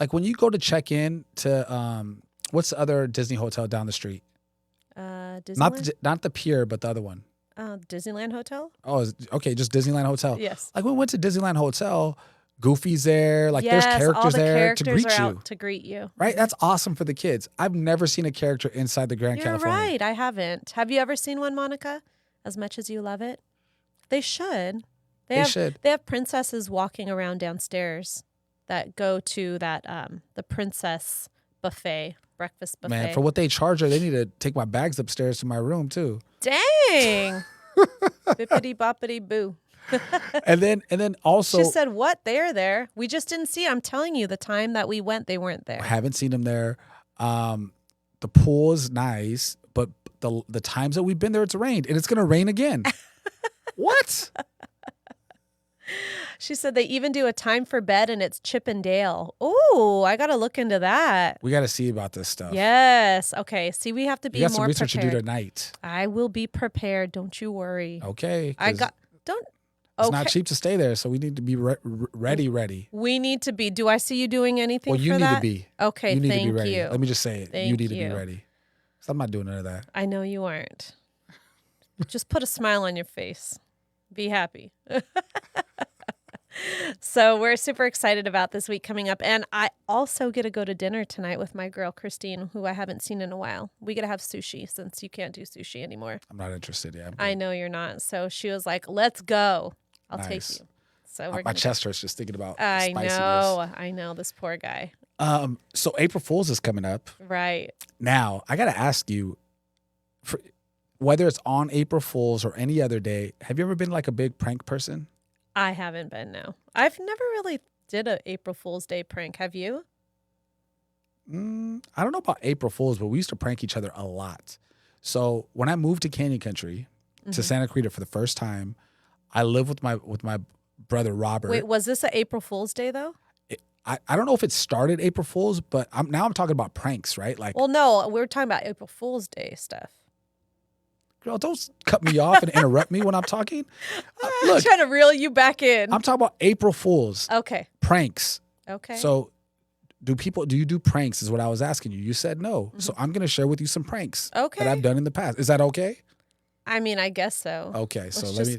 Speaker 1: like when you go to check in to what's the other Disney hotel down the street?
Speaker 2: Disneyland?
Speaker 1: Not the Pier, but the other one.
Speaker 2: Disneyland Hotel?
Speaker 1: Oh, okay, just Disneyland Hotel.
Speaker 2: Yes.
Speaker 1: Like when we went to Disneyland Hotel, Goofy's there. Like
Speaker 2: Yes,
Speaker 1: there's characters
Speaker 2: all the
Speaker 1: there
Speaker 2: characters
Speaker 1: to greet
Speaker 2: are
Speaker 1: you.
Speaker 2: out to greet you.
Speaker 1: Right? That's awesome for the kids. I've never seen a character inside the Grand
Speaker 2: You're
Speaker 1: California.
Speaker 2: right. I haven't. Have you ever seen one, Monica? As much as you love it? They should.
Speaker 1: They should.
Speaker 2: They have princesses walking around downstairs that go to that the princess buffet, breakfast buffet.
Speaker 1: Man, for what they charge her, they need to take my bags upstairs to my room too.
Speaker 2: Dang. Bippity boppity boo.
Speaker 1: And then also
Speaker 2: She said, what? They're there. We just didn't see it. I'm telling you, the time that we went, they weren't there.
Speaker 1: I haven't seen them there. The pool is nice, but the times that we've been there, it's rained, and it's gonna rain again. What?
Speaker 2: She said they even do a time for bed and it's Chip and Dale. Oh, I got to look into that.
Speaker 1: We got to see about this stuff.
Speaker 2: Yes. Okay. See, we have to be
Speaker 1: You got
Speaker 2: more
Speaker 1: some research
Speaker 2: prepared.
Speaker 1: to do tonight.
Speaker 2: I will be prepared. Don't you worry.
Speaker 1: Okay.
Speaker 2: I
Speaker 1: 'cause
Speaker 2: got, don't,
Speaker 1: It's
Speaker 2: okay.
Speaker 1: not cheap to stay there, so we need to be ready.
Speaker 2: We need to be. Do I see you doing anything
Speaker 1: Well, you
Speaker 2: for
Speaker 1: need
Speaker 2: that?
Speaker 1: to be.
Speaker 2: Okay.
Speaker 1: You need
Speaker 2: Thank
Speaker 1: to be ready.
Speaker 2: you.
Speaker 1: Let me just say it. You
Speaker 2: Thank
Speaker 1: need to be
Speaker 2: you.
Speaker 1: ready. 'Cause I'm not doing none of that.
Speaker 2: I know you aren't. Just put a smile on your face. Be happy. So we're super excited about this week coming up. And I also get to go to dinner tonight with my girl, Christine, who I haven't seen in a while. We get to have sushi since you can't do sushi anymore.
Speaker 1: I'm not interested. Yeah.
Speaker 2: I know you're not. So she was like, let's go. I'll take
Speaker 1: Nice.
Speaker 2: you. So we're
Speaker 1: My
Speaker 2: gonna
Speaker 1: chest hurts just thinking about
Speaker 2: I
Speaker 1: spiciness.
Speaker 2: know. I know. This poor guy.
Speaker 1: So April Fool's is coming up.
Speaker 2: Right.
Speaker 1: Now, I got to ask you, whether it's on April Fool's or any other day, have you ever been like a big prank person?
Speaker 2: I haven't been, no. I've never really did a April Fool's Day prank. Have you?
Speaker 1: I don't know about April Fool's, but we used to prank each other a lot. So when I moved to Canyon Country, to Santa Clarita for the first time, I lived with my brother Robert.
Speaker 2: Wait, was this a April Fool's Day though?
Speaker 1: I don't know if it started April Fool's, but I'm talking about pranks, right? Like,
Speaker 2: Well, no, we were talking about April Fool's Day stuff.
Speaker 1: girl, don't cut me off and interrupt me when I'm talking.
Speaker 2: I'm
Speaker 1: Look,
Speaker 2: trying to reel you back in.
Speaker 1: I'm talking about April Fool's
Speaker 2: Okay.
Speaker 1: pranks.
Speaker 2: Okay.
Speaker 1: So do you do pranks is what I was asking you. You said no. So I'm going to share with you some pranks
Speaker 2: Okay.
Speaker 1: that I've done in the past. Is that okay?
Speaker 2: I mean, I guess so.
Speaker 1: Okay. So
Speaker 2: Let's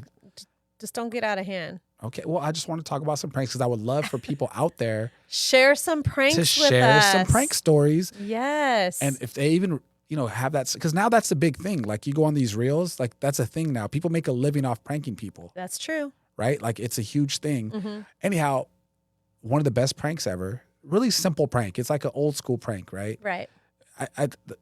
Speaker 2: just don't get out of hand.
Speaker 1: Okay. Well, I just want to talk about some pranks because I would love for people out there
Speaker 2: Share some pranks
Speaker 1: to
Speaker 2: with
Speaker 1: share
Speaker 2: us.
Speaker 1: some prank stories.
Speaker 2: Yes.
Speaker 1: And if they even, have that, because now that's the big thing. Like you go on these reels, like that's a thing now. People make a living off pranking people,
Speaker 2: That's true.
Speaker 1: right? Like it's a huge thing. Anyhow, one of the best pranks ever, really simple prank. It's like an old school prank, right?
Speaker 2: Right.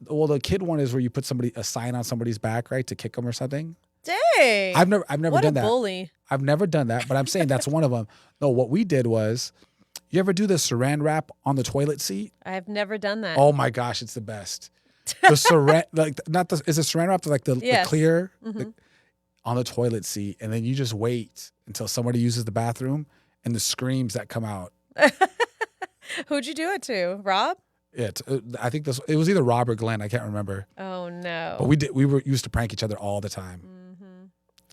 Speaker 1: Well, the kid one is where you put a sign on somebody's back, right? To kick them or something.
Speaker 2: Dang.
Speaker 1: I've never
Speaker 2: what
Speaker 1: done
Speaker 2: a
Speaker 1: that.
Speaker 2: bully.
Speaker 1: I've never done that, but I'm saying that's one of them. No, what we did was, You ever do the saran wrap on the toilet seat?
Speaker 2: I've never done that.
Speaker 1: Oh my gosh, it's the best. The saran, like not the, is it saran wrap like the
Speaker 2: Yes.
Speaker 1: clear
Speaker 2: Mm-hmm.
Speaker 1: on the toilet seat, and then you just wait until somebody uses the bathroom, and the screams that come out.
Speaker 2: Who'd you do it to? Rob?
Speaker 1: I think it was either Rob or Glenn. I can't remember.
Speaker 2: Oh no.
Speaker 1: But we were used to prank each other all the time.
Speaker 2: Mm-hmm.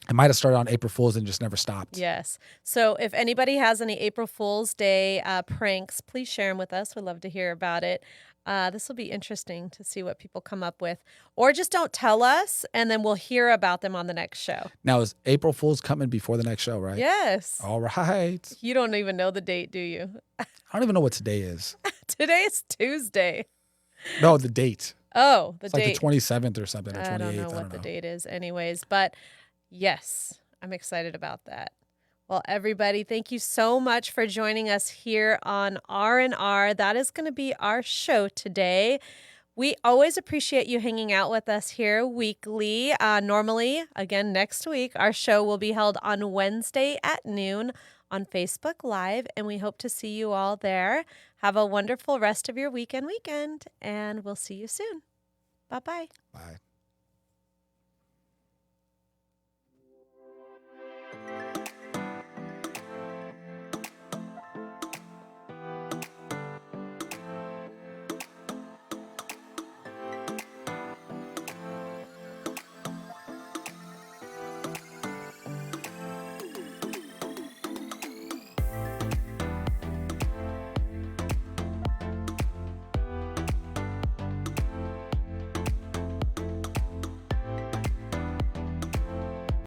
Speaker 1: It might have started on April Fool's and just never stopped.
Speaker 2: Yes. So if anybody has any April Fool's Day pranks, please share them with us. We'd love to hear about it. This will be interesting to see what people come up with. Or just don't tell us, and then we'll hear about them on the next show.
Speaker 1: Now, is April Fool's coming before the next show, right?
Speaker 2: Yes.
Speaker 1: All right.
Speaker 2: You don't even know the date, do you?
Speaker 1: I don't even know what today is.
Speaker 2: Today is Tuesday.
Speaker 1: No, the date.
Speaker 2: Oh, the
Speaker 1: It's
Speaker 2: date.
Speaker 1: like the 27th or something, or 28th.
Speaker 2: I don't know what the date is anyways, but yes, I'm excited about that. Well, everybody, thank you so much for joining us here on R&R. That is going to be our show today. We always appreciate you hanging out with us here weekly. Normally, again, next week, our show will be held on Wednesday at noon on Facebook Live, and we hope to see you all there. Have a wonderful rest of your weekend, and we'll see you soon. Bye-bye.
Speaker 1: Bye.